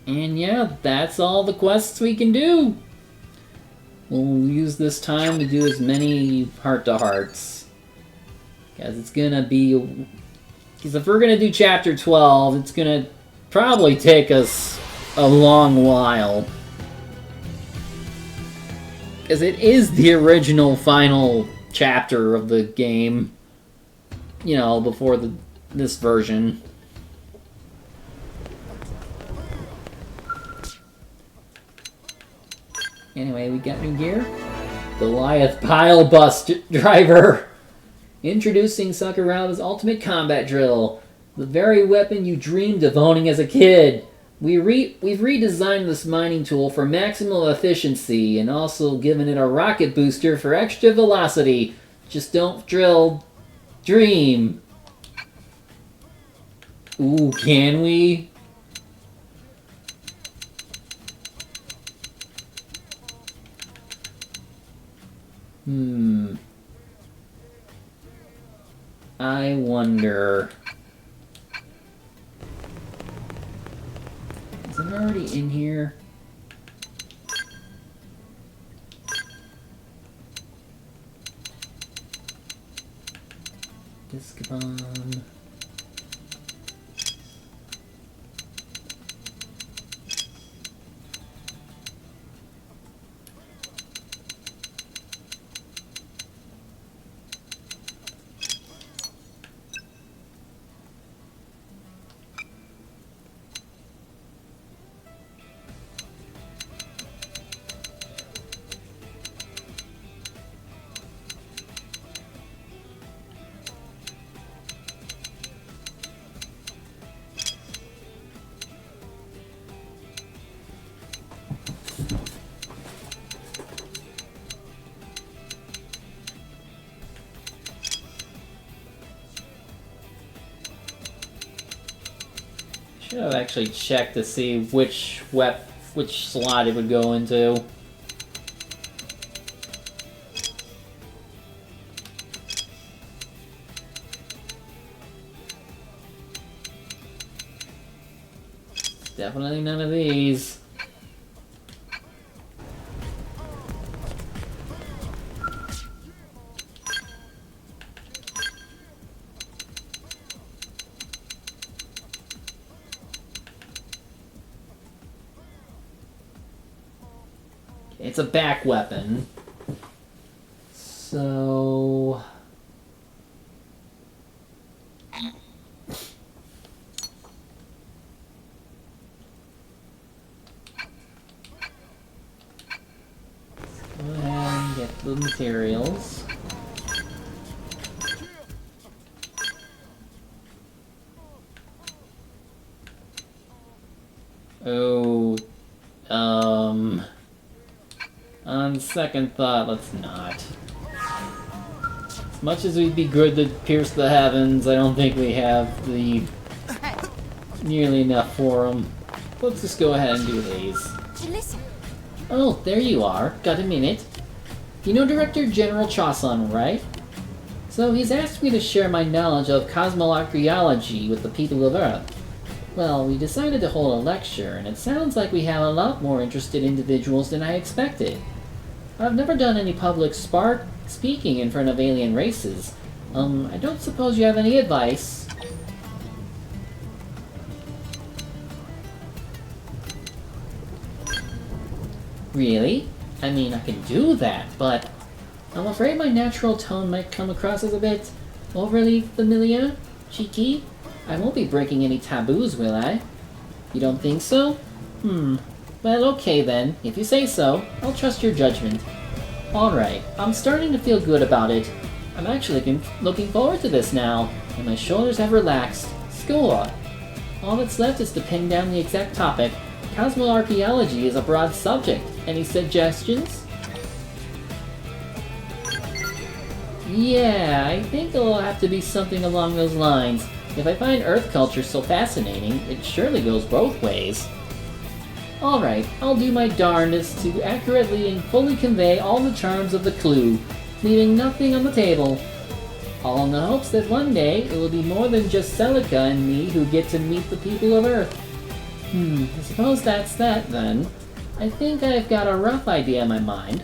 And yeah, that's all the quests we can do. We'll use this time to do as many heart-to-hearts. Because it's gonna be... Because if we're gonna do Chapter 12, it's gonna probably take us a long while. Because it is the original final chapter of the game. You know, before this version. Anyway, we got new gear. Goliath Pile Bus Driver! Introducing Sakuraga's ultimate combat drill. The very weapon you dreamed of owning as a kid. We've redesigned this mining tool for maximum efficiency and also given it a rocket booster for extra velocity. Just don't drill. Dream. Ooh, can we? I wonder... Is it already in here? Disc bomb... Should have actually checked to see which slot it would go into. Definitely none of these. It's a back weapon. So... Go ahead and get the materials. Oh... On second thought, let's not. As much as we'd be good to pierce the heavens, I don't think we have the nearly enough for them. Let's just go ahead and do these. Listen. Oh, there you are. Got a minute? You know Director General Chasan, right? So he's asked me to share my knowledge of cosmology with the people of Earth. Well, we decided to hold a lecture, and it sounds like we have a lot more interested individuals than I expected. I've never done any public speaking in front of alien races. I don't suppose you have any advice? Really? I mean, I can do that, but I'm afraid my natural tone might come across as a bit overly familiar, cheeky. I won't be breaking any taboos, will I? You don't think so? Well, okay then. If you say so, I'll trust your judgment. Alright, I'm starting to feel good about it. I'm actually looking forward to this now, and my shoulders have relaxed. Score! All that's left is to pin down the exact topic. Cosmoarchaeology is a broad subject. Any suggestions? Yeah, I think it'll have to be something along those lines. If I find Earth culture so fascinating, it surely goes both ways. Alright, I'll do my darndest to accurately and fully convey all the charms of the clue, leaving nothing on the table. All in the hopes that one day it will be more than just Celica and me who get to meet the people of Earth. I suppose that's that then. I think I've got a rough idea in my mind.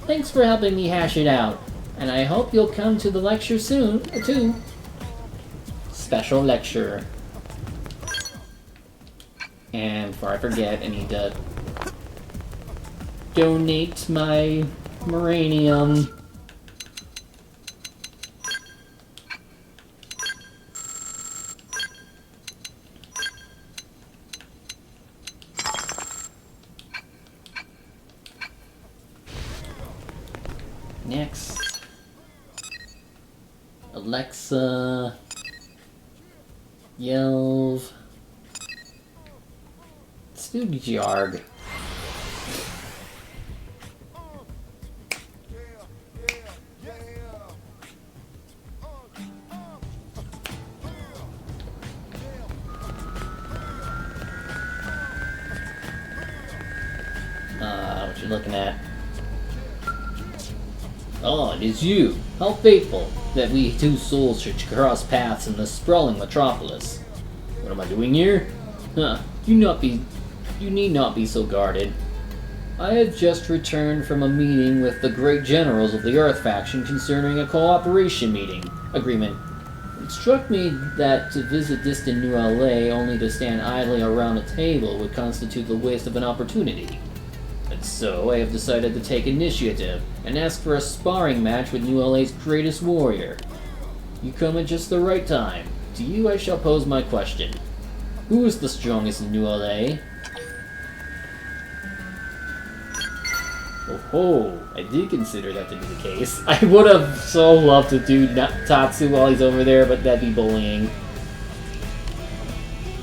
Thanks for helping me hash it out, and I hope you'll come to the lecture soon, too. Special lecture. And before I forget, I need to donate my Moranium. Next. Alexa. Yelv. Let's do Jarg. What you looking at? Oh, it is you. How fateful that we two souls should cross paths in this sprawling metropolis. What am I doing here? You need not be so guarded. I have just returned from a meeting with the great generals of the Earth faction concerning a cooperation agreement. It struck me that to visit distant New LA only to stand idly around a table would constitute the waste of an opportunity. And so I have decided to take initiative and ask for a sparring match with New LA's greatest warrior. You come at just the right time. To you I shall pose my question. Who is the strongest in New LA? Oh, I did consider that to be the case. I would have so loved to do Tatsu while he's over there, but that'd be bullying.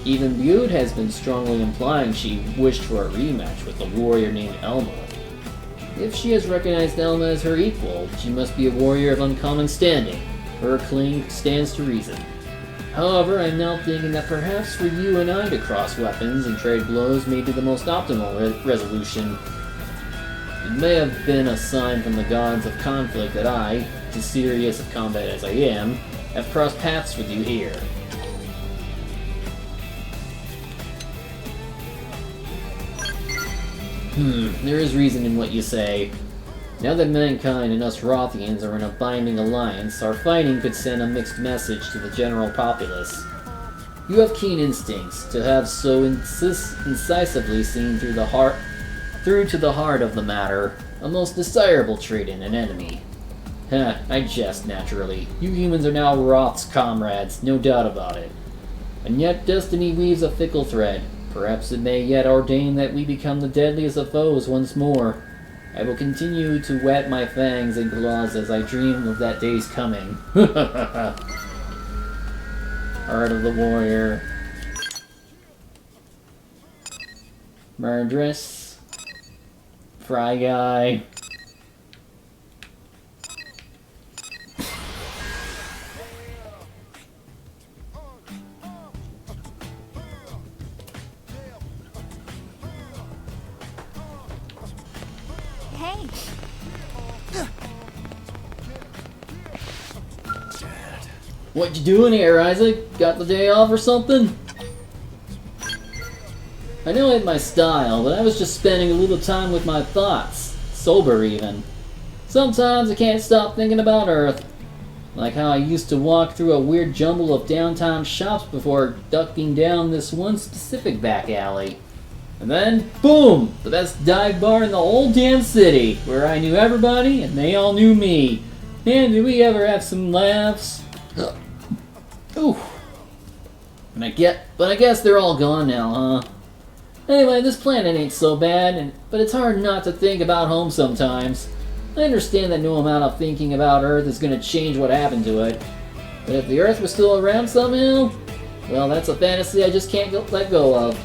Even Bude has been strongly implying she wished for a rematch with a warrior named Elma. If she has recognized Elma as her equal, she must be a warrior of uncommon standing. Her claim stands to reason. However, I'm now thinking that perhaps for you and I to cross weapons and trade blows may be the most optimal resolution. It may have been a sign from the gods of conflict that I, as serious of combat as I am, have crossed paths with you here. There is reason in what you say. Now that mankind and us Rothians are in a binding alliance, our fighting could send a mixed message to the general populace. You have keen instincts, to have so incisively seen through to the heart of the matter, a most desirable trait in an enemy. I jest, naturally. You humans are now Roth's comrades, no doubt about it. And yet destiny weaves a fickle thread. Perhaps it may yet ordain that we become the deadliest of foes once more. I will continue to whet my fangs and claws as I dream of that day's coming. Heart of the Warrior. Murderess. Fry Guy. Hey, What you doing here, Isaac? Got the day off or something? I know it ain't my style, but I was just spending a little time with my thoughts. Sober, even. Sometimes I can't stop thinking about Earth. Like how I used to walk through a weird jumble of downtown shops before ducking down this one specific back alley. And then, boom! The best dive bar in the whole damn city, where I knew everybody and they all knew me. Man, did we ever have some laughs? Ooh. But I guess they're all gone now, huh? Anyway, this planet ain't so bad, but it's hard not to think about home sometimes. I understand that no amount of thinking about Earth is going to change what happened to it. But if the Earth was still around somehow, well, that's a fantasy I just can't let go of.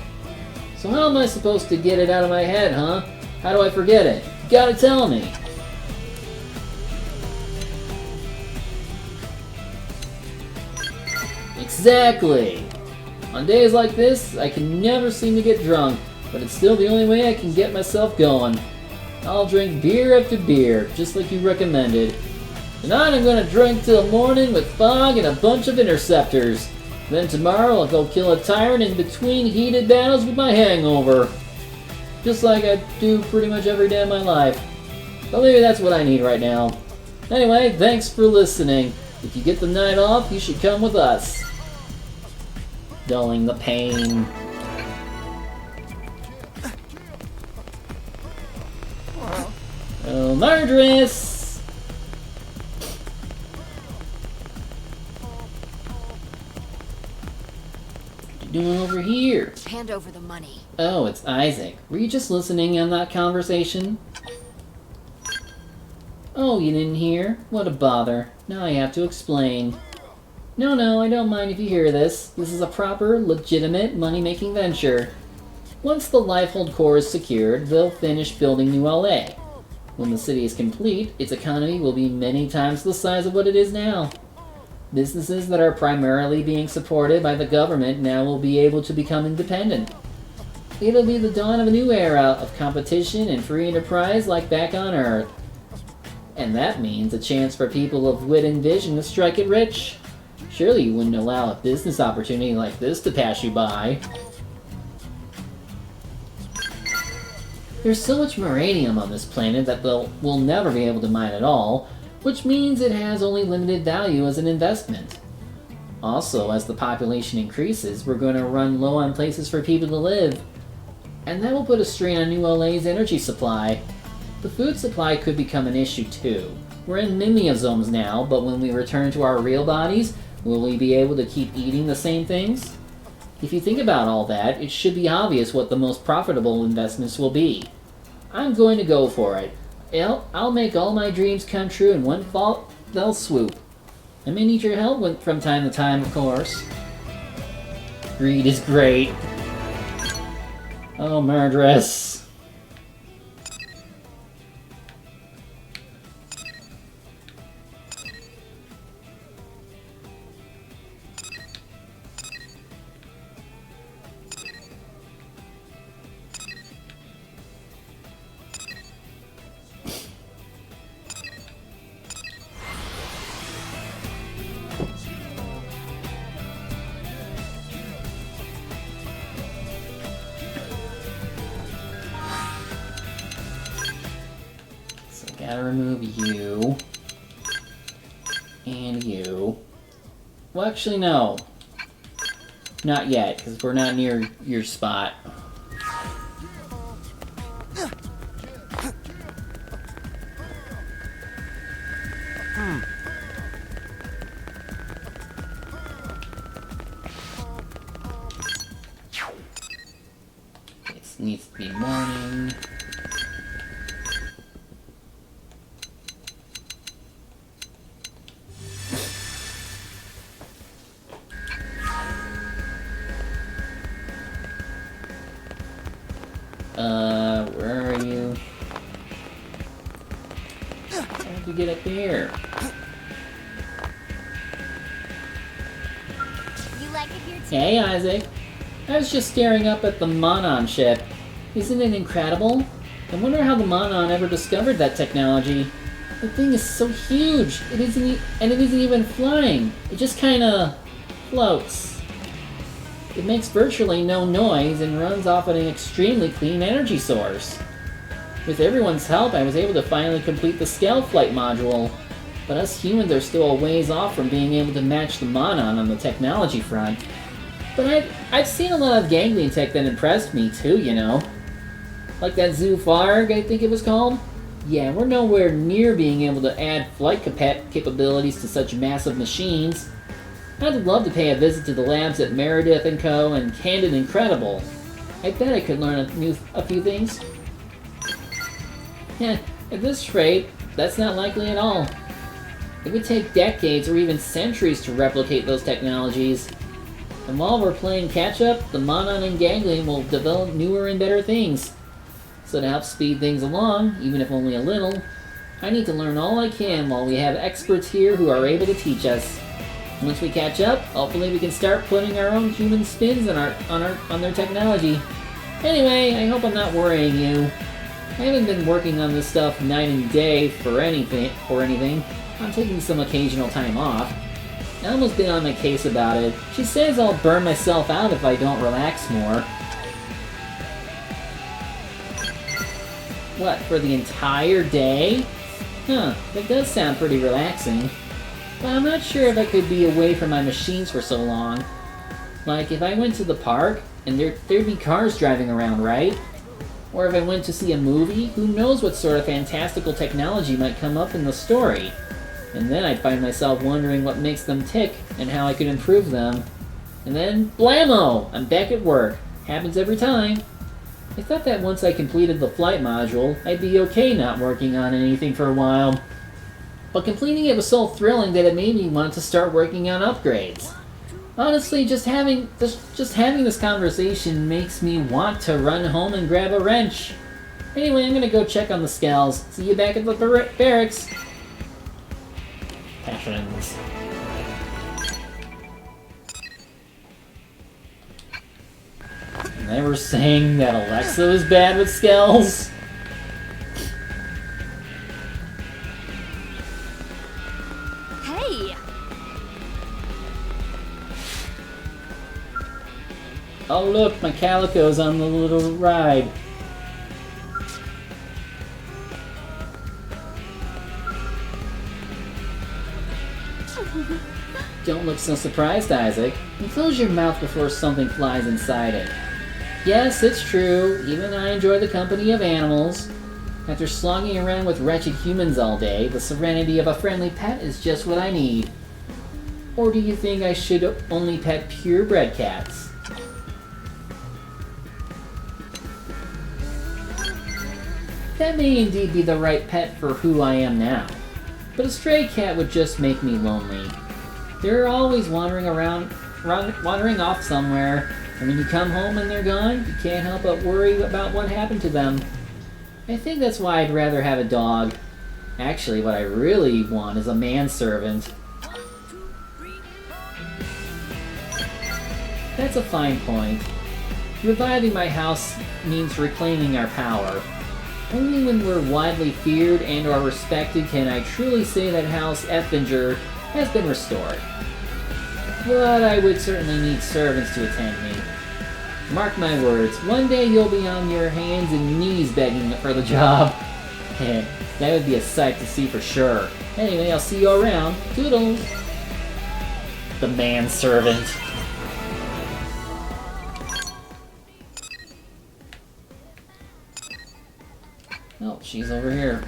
So how am I supposed to get it out of my head, huh? How do I forget it? You gotta tell me. Exactly! On days like this, I can never seem to get drunk, but it's still the only way I can get myself going. I'll drink beer after beer, just like you recommended. Tonight I'm gonna drink till morning with fog and a bunch of interceptors. Then tomorrow I'll go kill a tyrant in between heated battles with my hangover. Just like I do pretty much every day of my life. But maybe that's what I need right now. Anyway, thanks for listening. If you get the night off, you should come with us. Dulling the pain. Oh, murderess! What you doing over here? Hand over the money. Oh, it's Isaac. Were you just listening on that conversation? Oh, you didn't hear? What a bother. Now I have to explain. No, I don't mind if you hear this. This is a proper, legitimate, money-making venture. Once the Lifehold core is secured, they'll finish building New LA. When the city is complete, its economy will be many times the size of what it is now. Businesses that are primarily being supported by the government now will be able to become independent. It'll be the dawn of a new era of competition and free enterprise like back on Earth. And that means a chance for people of wit and vision to strike it rich. Surely you wouldn't allow a business opportunity like this to pass you by. There's so much uranium on this planet that we'll never be able to mine it all, which means it has only limited value as an investment. Also, as the population increases, we're going to run low on places for people to live. And that will put a strain on New LA's energy supply. The food supply could become an issue too. We're in mimeosomes now, but when we return to our real bodies, will we be able to keep eating the same things? If you think about all that, it should be obvious what the most profitable investments will be. I'm going to go for it. I'll make all my dreams come true in one fell swoop. I may need your help from time to time, of course. Greed is great. Oh, murderess. Gotta remove you. And you. Well, actually, no. Not yet, because we're not near your spot. This needs to be morning. Where are you? How did you get up here? You like it here too? Hey, Isaac. I was just staring up at the Monon ship. Isn't it incredible? I wonder how the Monon ever discovered that technology. The thing is so huge. It isn't even flying. It just kinda floats. It makes virtually no noise and runs off an extremely clean energy source. With everyone's help, I was able to finally complete the scale flight module, but us humans are still a ways off from being able to match the Monon on the technology front. But I've seen a lot of ganglion tech that impressed me too, you know. Like that Zoofarg, I think it was called. Yeah, we're nowhere near being able to add flight capabilities to such massive machines. I'd love to pay a visit to the labs at Meredith & Co. and Candid Incredible. I bet I could learn a few things. Heh, at this rate, that's not likely at all. It would take decades or even centuries to replicate those technologies. And while we're playing catch-up, the Monon and Ganglion will develop newer and better things. So to help speed things along, even if only a little, I need to learn all I can while we have experts here who are able to teach us. Once we catch up, hopefully we can start putting our own human spins on their technology. Anyway, I hope I'm not worrying you. I haven't been working on this stuff night and day for anything. I'm taking some occasional time off. Elma's been on my case about it. She says I'll burn myself out if I don't relax more. What, for the entire day? Huh, that does sound pretty relaxing. But I'm not sure if I could be away from my machines for so long. Like, if I went to the park, and there'd be cars driving around, right? Or if I went to see a movie, who knows what sort of fantastical technology might come up in the story. And then I'd find myself wondering what makes them tick, and how I could improve them. And then, blammo! I'm back at work. Happens every time. I thought that once I completed the flight module, I'd be okay not working on anything for a while. But completing it was so thrilling that it made me want to start working on upgrades. Honestly, just having this conversation makes me want to run home and grab a wrench. Anyway, I'm gonna go check on the Skells. See you back at the barracks. Passions. They were saying that Alexa was bad with Skells. Hey! Oh look, my Calico's on the little ride. Don't look so surprised, Isaac. And close your mouth before something flies inside it. Yes, it's true. Even I enjoy the company of animals. After slogging around with wretched humans all day, the serenity of a friendly pet is just what I need. Or do you think I should only pet purebred cats? That may indeed be the right pet for who I am now. But a stray cat would just make me lonely. They're always wandering off somewhere, and when you come home and they're gone, you can't help but worry about what happened to them. I think that's why I'd rather have a dog. Actually, what I really want is a manservant. That's a fine point. Reviving my house means reclaiming our power. Only when we're widely feared and are respected can I truly say that House Effinger has been restored. But I would certainly need servants to attend me. Mark my words, one day you'll be on your hands and knees begging for the job. That would be a sight to see for sure. Anyway, I'll see you around. Toodles! The manservant. Oh, she's over here.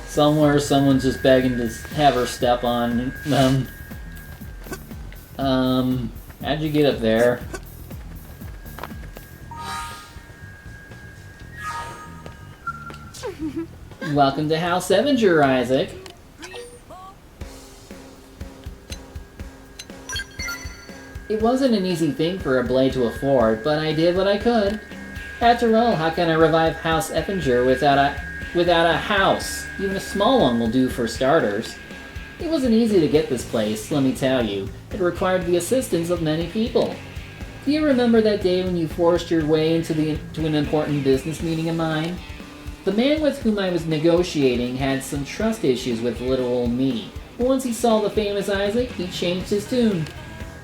Somewhere, someone's just begging to have her step on them. How'd you get up there? Welcome to House Effinger, Isaac. It wasn't an easy thing for a blade to afford, but I did what I could. After all, how can I revive House Effinger without a house? Even a small one will do for starters. It wasn't easy to get this place, let me tell you. It required the assistance of many people. Do you remember that day when you forced your way into an important business meeting of mine? The man with whom I was negotiating had some trust issues with little old me, but once he saw the famous Isaac, he changed his tune.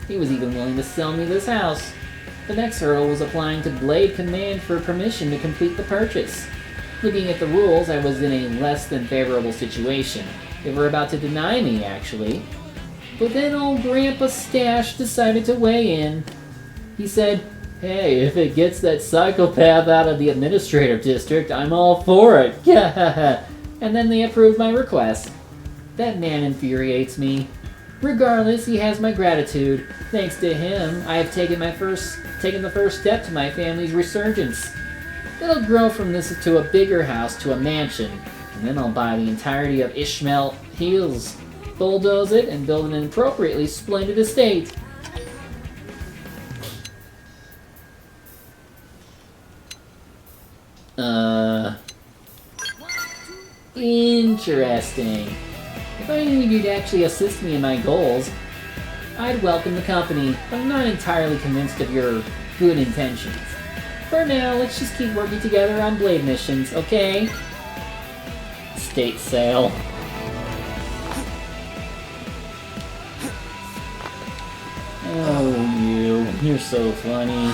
He was even willing to sell me this house. The next hurdle was applying to Blade Command for permission to complete the purchase. Looking at the rules, I was in a less than favorable situation. They were about to deny me, actually. But then old Grandpa Stash decided to weigh in. He said, "Hey, if it gets that psychopath out of the administrative district, I'm all for it." And then they approved my request. That man infuriates me. Regardless, he has my gratitude. Thanks to him, I have taken the first step to my family's resurgence. It'll grow from this to a bigger house to a mansion, and then I'll buy the entirety of Ishmael Hills, bulldoze it, and build an appropriately splendid estate. Interesting. If I knew you'd actually assist me in my goals, I'd welcome the company, but I'm not entirely convinced of your good intentions. For now, let's just keep working together on blade missions, okay? State sale. Oh, you're so funny.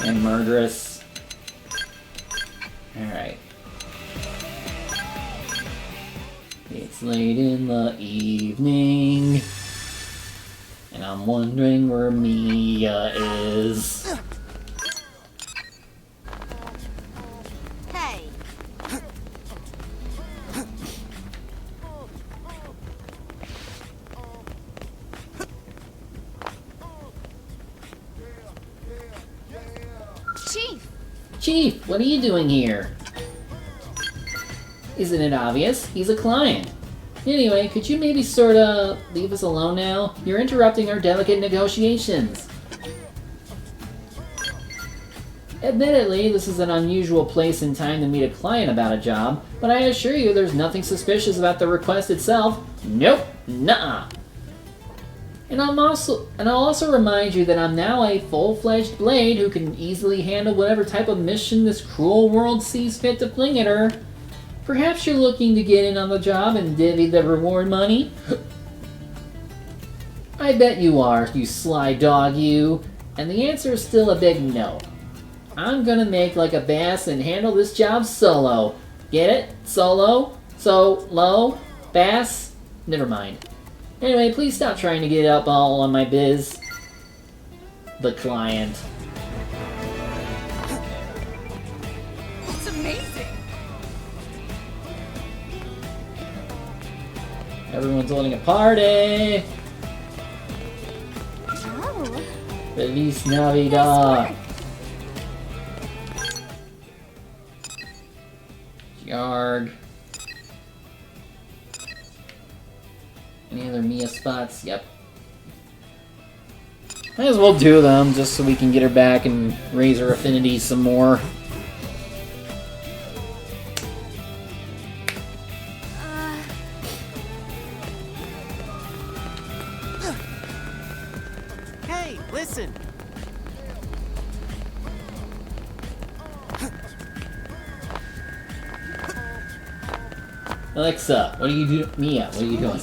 And murderous. Alright. It's late in the evening, and I'm wondering where Mia is. Hey. Chief! Chief, what are you doing here? Isn't it obvious? He's a client. Anyway, could you maybe sorta leave us alone now? You're interrupting our delicate negotiations. Admittedly, this is an unusual place and time to meet a client about a job, but I assure you there's nothing suspicious about the request itself. Nope, nuh-uh. And I'll also remind you that I'm now a full-fledged blade who can easily handle whatever type of mission this cruel world sees fit to fling at her. Perhaps you're looking to get in on the job and divvy the reward money? I bet you are, you sly dog, you. And the answer is still a big no. I'm gonna make like a bass and handle this job solo. Get it? Solo? So-low? Bass? Never mind. Anyway, please stop trying to get up all on my biz. The client. It's amazing! Everyone's holding a party! Oh. Feliz Navidad! Yarg. Any other Mia spots? Yep. Might as well do them just so we can get her back and raise her affinity some more. Hey, listen! Alexa, what are you doing? Mia, what are you doing?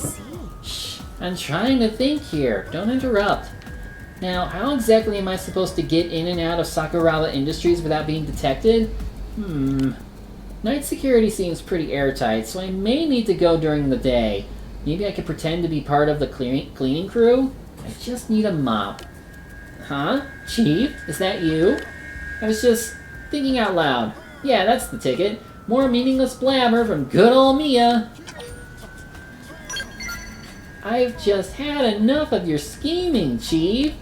Shh, I'm trying to think here. Don't interrupt. Now, how exactly am I supposed to get in and out of Sakuraba Industries without being detected? Night security seems pretty airtight, so I may need to go during the day. Maybe I could pretend to be part of the cleaning crew? I just need a mop. Huh? Chief? Is that you? I was just thinking out loud. Yeah, that's the ticket. More meaningless blabber from good old Mia. I've just had enough of your scheming, Chief.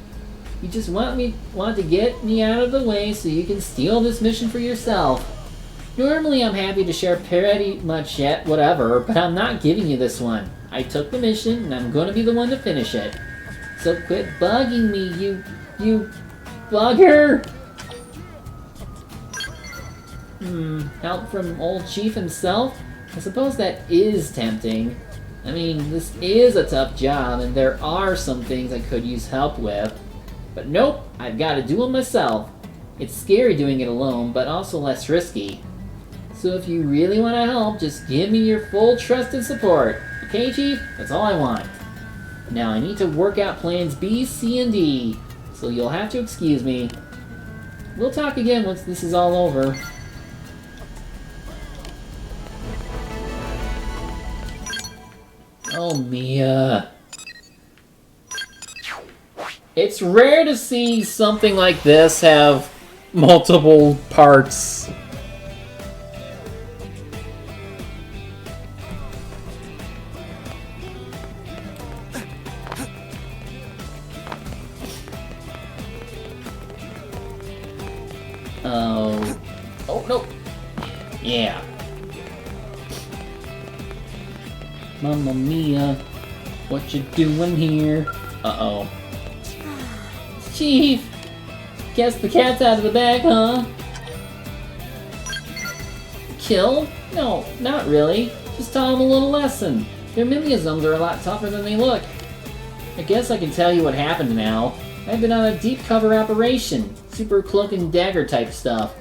You just want to get me out of the way so you can steal this mission for yourself. Normally I'm happy to share pretty much whatever, but I'm not giving you this one. I took the mission and I'm going to be the one to finish it. So quit bugging me, you bugger! Help from old Chief himself? I suppose that is tempting. I mean, this is a tough job, and there are some things I could use help with. But nope, I've got to do them myself. It's scary doing it alone, but also less risky. So if you really want to help, just give me your full trust and support. Okay, Chief? That's all I want. Now I need to work out plans B, C, and D, so you'll have to excuse me. We'll talk again once this is all over. Oh, Mia. It's rare to see something like this have multiple parts. Oh. Oh, no. Yeah. Mamma mia. What you doing here? Uh-oh. Chief! Guess the cat's out of the bag, huh? Kill? No, not really. Just taught him a little lesson. Their mimeisms are a lot tougher than they look. I guess I can tell you what happened now. I've been on a deep cover operation. Super cloak and dagger type stuff.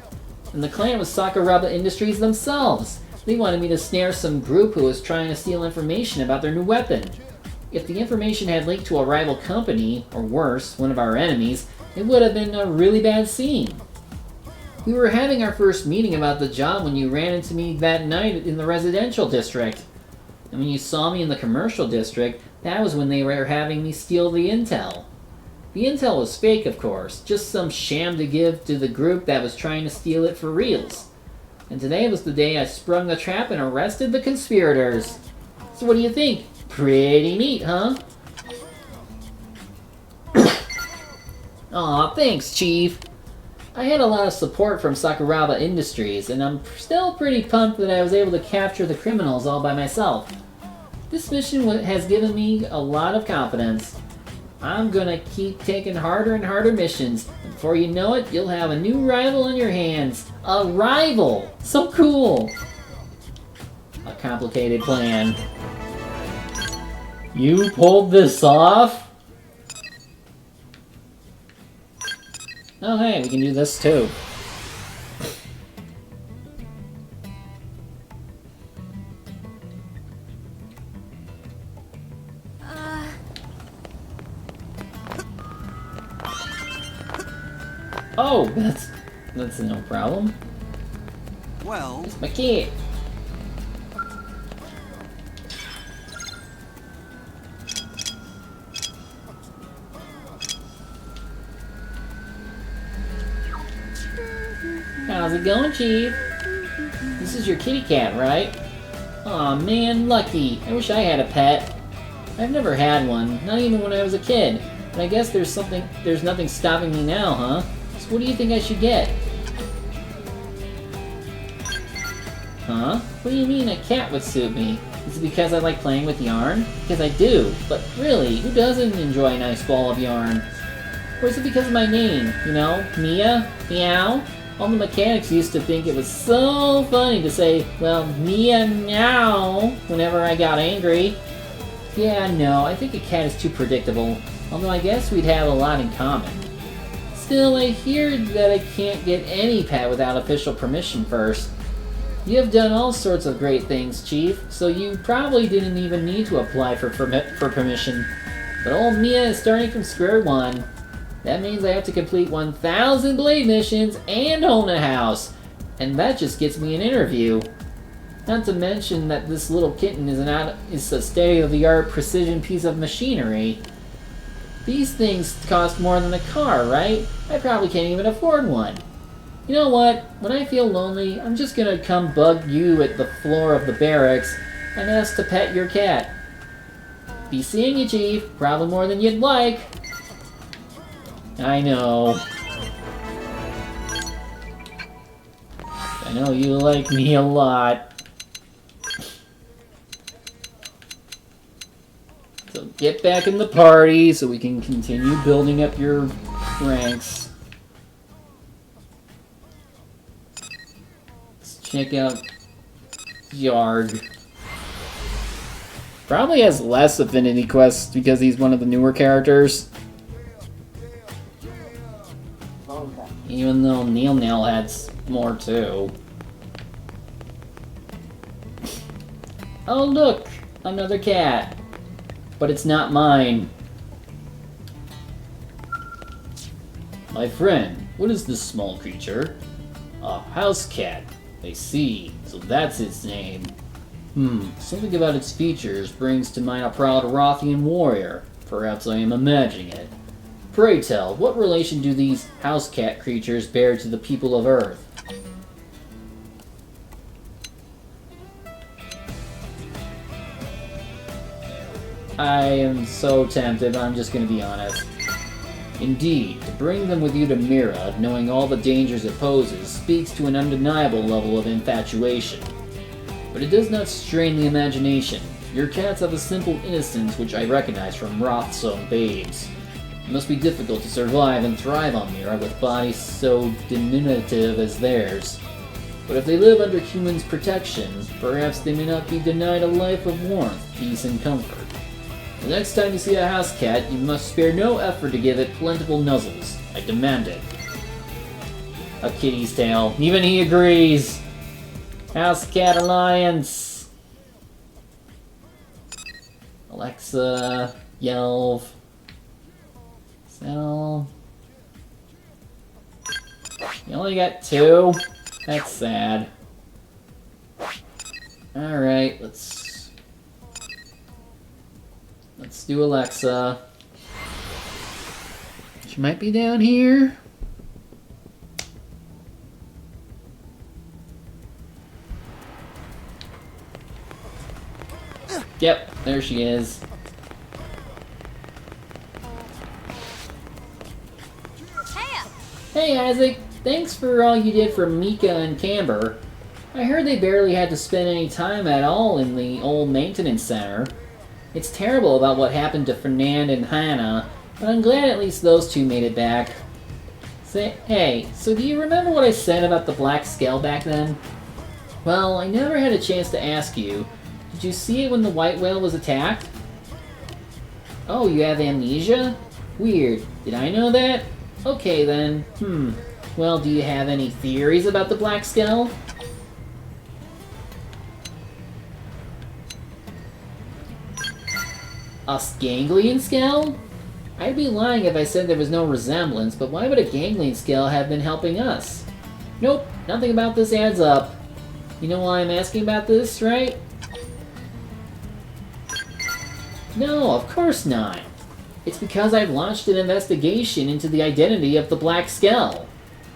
And the clan was Sakuraba Industries themselves. They wanted me to snare some group who was trying to steal information about their new weapon. If the information had linked to a rival company, or worse, one of our enemies, it would have been a really bad scene. We were having our first meeting about the job when you ran into me that night in the residential district. And when you saw me in the commercial district, that was when they were having me steal the intel. The intel was fake, of course, just some sham to give to the group that was trying to steal it for reals. And today was the day I sprung the trap and arrested the conspirators. So what do you think? Pretty neat, huh? Aw, thanks, Chief. I had a lot of support from Sakuraba Industries, and I'm still pretty pumped that I was able to capture the criminals all by myself. This mission has given me a lot of confidence. I'm gonna keep taking harder and harder missions, and before you know it, you'll have a new rival in your hands. A rival! So cool! A complicated plan. You pulled this off? Oh hey, we can do this too. Oh, that's no problem. Well, It's my kid. How's it going, Chief? This is your kitty cat, right? Aw, man, lucky. I wish I had a pet. I've never had one, not even when I was a kid. But I guess there's nothing stopping me now, huh? So what do you think I should get? Huh? What do you mean a cat would suit me? Is it because I like playing with yarn? Because I do, but really, who doesn't enjoy a nice ball of yarn? Or is it because of my name, you know? Mia? Meow? All the mechanics used to think it was so funny to say, well, Mia meow, whenever I got angry. Yeah, no, I think a cat is too predictable, although I guess we'd have a lot in common. Still, I hear that I can't get any pet without official permission first. You have done all sorts of great things, Chief, so you probably didn't even need to apply for permission. But old Mia is starting from square one. That means I have to complete 1,000 Blade missions and own a house. And that just gets me an interview. Not to mention that this little kitten is a state-of-the-art precision piece of machinery. These things cost more than a car, right? I probably can't even afford one. You know what? When I feel lonely, I'm just gonna come bug you at the floor of the barracks and ask to pet your cat. Be seeing you, Chief. Probably more than you'd like. I know. I know you like me a lot. So get back in the party so we can continue building up your ranks. Let's check out Yarg. Probably has less affinity quests because he's one of the newer characters. Even though Neil had more too. Oh look! Another cat. But it's not mine. My friend, what is this small creature? A house cat. I see. So that's its name. Something about its features brings to mind a proud Rothian warrior. Perhaps I am imagining it. Pray tell, what relation do these house cat creatures bear to the people of Earth? I am so tempted, but I'm just gonna be honest. Indeed, to bring them with you to Mira, knowing all the dangers it poses, speaks to an undeniable level of infatuation. But it does not strain the imagination. Your cats have a simple innocence which I recognize from Roth's own babes. It must be difficult to survive and thrive on Mira with bodies so diminutive as theirs. But if they live under humans' protection, perhaps they may not be denied a life of warmth, peace, and comfort. The next time you see a house cat, you must spare no effort to give it plentiful nuzzles. I demand it. A kitty's tail. Even he agrees! House Cat Alliance! Alexa, Yelv, Settle. You only got 2? That's sad. Alright, let's do Alexa. She might be down here. Yep, there she is. Hey Isaac, thanks for all you did for Mika and Camber. I heard they barely had to spend any time at all in the old maintenance center. It's terrible about what happened to Fernand and Hannah, but I'm glad at least those two made it back. Hey, so do you remember what I said about the Black Scale back then? Well, I never had a chance to ask you. Did you see it when the white whale was attacked? Oh, you have amnesia? Weird. Did I know that? Okay then. Well, do you have any theories about the Black Skull? A ganglion skull? I'd be lying if I said there was no resemblance, but why would a ganglion skull have been helping us? Nope, nothing about this adds up. You know why I'm asking about this, right? No, of course not. It's because I've launched an investigation into the identity of the Black Skull.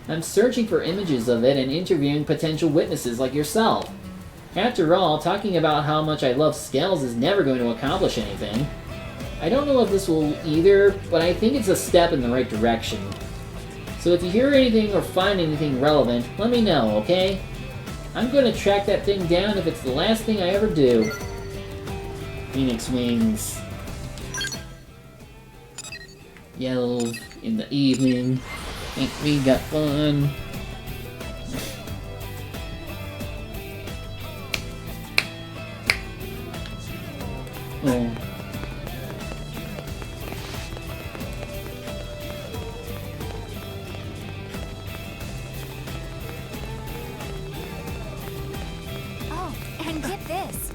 I'm searching for images of it and interviewing potential witnesses like yourself. After all, talking about how much I love skulls is never going to accomplish anything. I don't know if this will either, but I think it's a step in the right direction. So if you hear anything or find anything relevant, let me know, okay? I'm going to track that thing down if it's the last thing I ever do. Phoenix Wings. Yell in the evening. Think we got fun. Oh. Oh, and get this.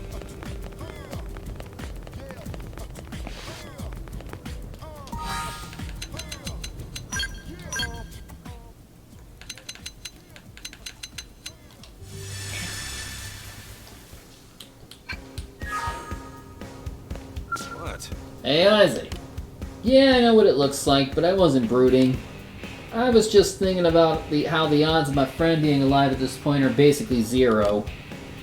What? Hey Isaac. Yeah, I know what it looks like, but I wasn't brooding. I was just thinking about how the odds of my friend being alive at this point are basically 0.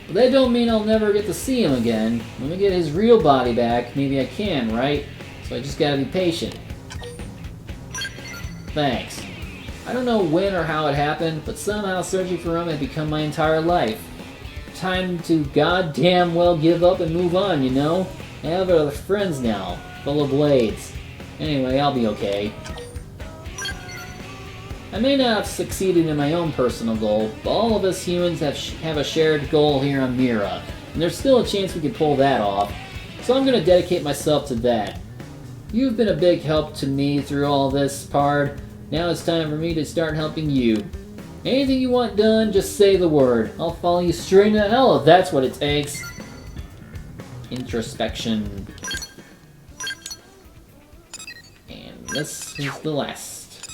But that don't mean I'll never get to see him again. When we get his real body back, maybe I can, right? So I just gotta be patient. Thanks. I don't know when or how it happened, but somehow searching for him had become my entire life. Time to goddamn well give up and move on, you know? I have other friends now, full of blades. Anyway, I'll be okay. I may not have succeeded in my own personal goal, but all of us humans have a shared goal here on Mira, and there's still a chance we can pull that off, so I'm going to dedicate myself to that. You've been a big help to me through all this, Pard. Now it's time for me to start helping you. Anything you want done, just say the word. I'll follow you straight into hell if that's what it takes. Introspection. And this is the last.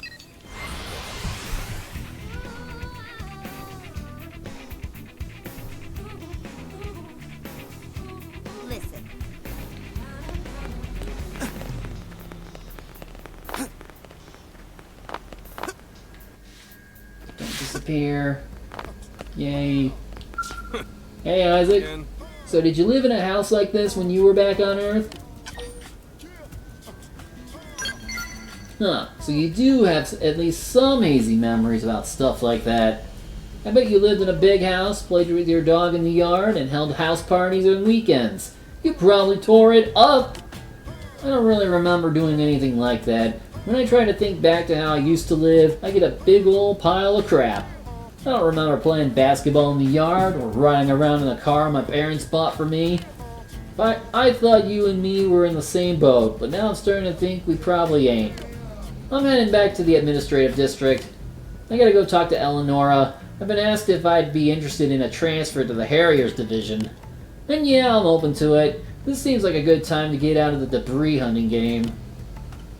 Listen. Don't disappear. Yay. Hey, Isaac. Again. So did you live in a house like this when you were back on Earth? Huh, so you do have at least some hazy memories about stuff like that. I bet you lived in a big house, played with your dog in the yard, and held house parties on weekends. You probably tore it up! I don't really remember doing anything like that. When I try to think back to how I used to live, I get a big old pile of crap. I don't remember playing basketball in the yard, or riding around in a car my parents bought for me. I thought you and me were in the same boat, but now I'm starting to think we probably ain't. I'm heading back to the administrative district. I gotta go talk to Eleonora. I've been asked if I'd be interested in a transfer to the Harriers division. And yeah, I'm open to it. This seems like a good time to get out of the debris hunting game.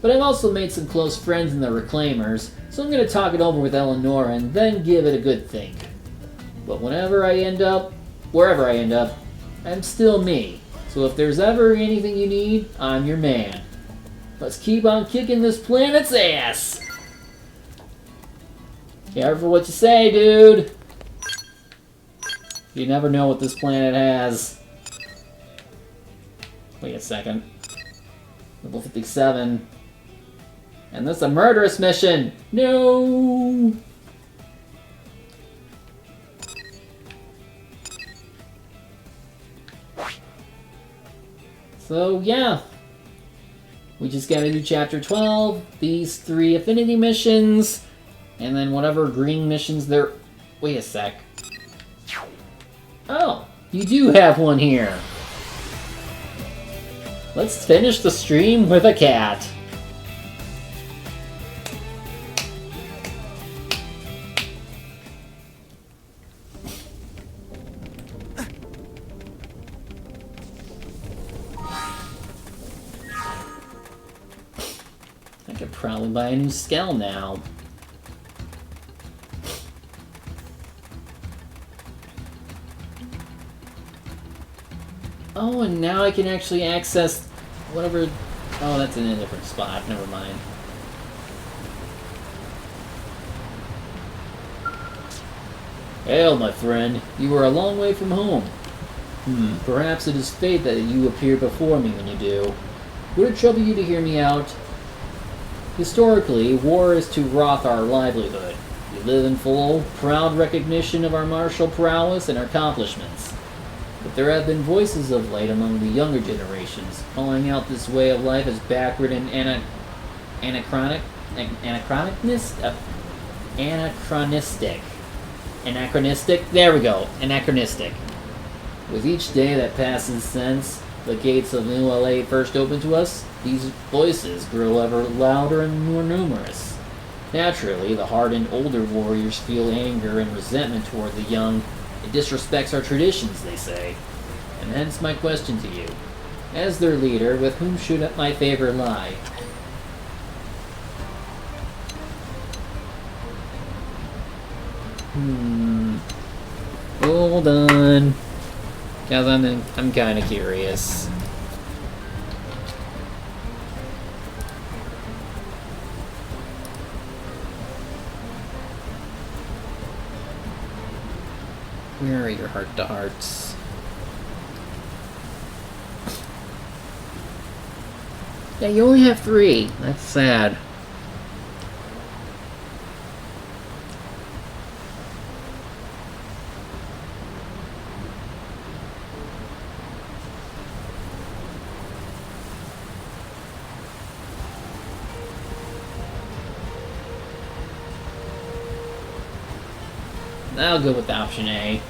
But I've also made some close friends in the Reclaimers, so I'm gonna talk it over with Eleonora and then give it a good think. But wherever I end up, I'm still me. So if there's ever anything you need, I'm your man. Let's keep on kicking this planet's ass! Careful what you say, dude! You never know what this planet has. Wait a second. Level 57. And this is a murderous mission! No! So, yeah. We just gotta do Chapter 12, these 3 Affinity missions, and then whatever green missions there... Wait a sec. Oh, you do have one here. Let's finish the stream with a cat. I could probably buy a new skull now. Oh, and now I can actually access whatever... Oh, that's in a different spot. Never mind. Hail, my friend. You are a long way from home. Perhaps it is fate that you appear before me when you do. Would it trouble you to hear me out? Historically, war is to Roth our livelihood. We live in full, proud recognition of our martial prowess and our accomplishments. But there have been voices of late among the younger generations, calling out this way of life as backward and anachronistic. There we go, anachronistic. With each day that passes since the gates of New LA first opened to us, these voices grow ever louder and more numerous. Naturally, the hardened older warriors feel anger and resentment toward the young. It disrespects our traditions, they say. And hence my question to you. As their leader, with whom should my favor lie? Hold on. Cause I'm kind of curious. Where are your heart-to-hearts? Yeah, you only have 3. That's sad. I'll go with option A.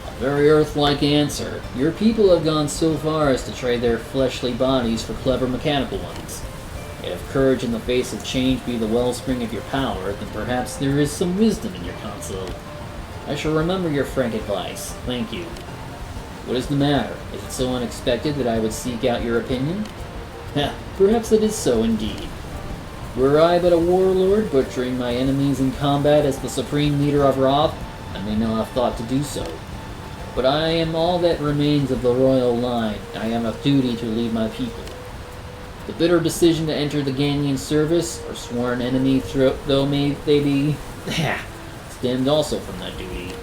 A very Earth-like answer. Your people have gone so far as to trade their fleshly bodies for clever mechanical ones. Yet if courage in the face of change be the wellspring of your power, then perhaps there is some wisdom in your counsel. I shall remember your frank advice. Thank you. What is the matter? Is it so unexpected that I would seek out your opinion? Perhaps it is so indeed. Were I but a warlord, butchering my enemies in combat as the supreme leader of Roth, I may not have thought to do so. But I am all that remains of the royal line, and I have a duty to lead my people. The bitter decision to enter the Ganyan service, or sworn enemy though may they be, stemmed also from that duty.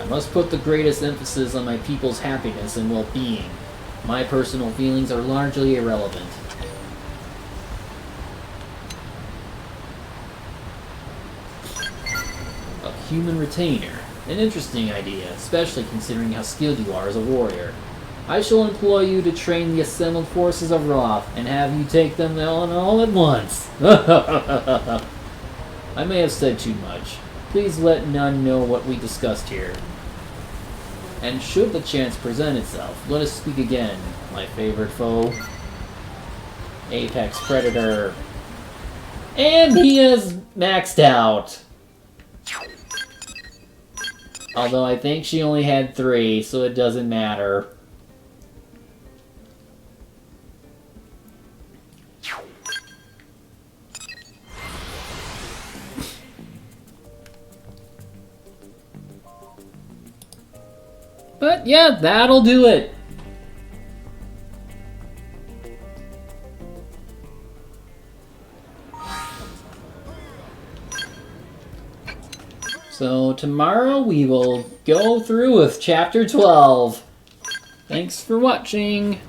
I must put the greatest emphasis on my people's happiness and well-being. My personal feelings are largely irrelevant. human retainer. An interesting idea, especially considering how skilled you are as a warrior. I shall employ you to train the assembled forces of Roth, and have you take them on all at once. I may have said too much. Please let none know what we discussed here. And should the chance present itself, let us speak again, my favorite foe. Apex Predator. And he is maxed out. Although I think she only had 3, so it doesn't matter. But yeah, that'll do it. So tomorrow we will go through with Chapter 12. Thanks for watching.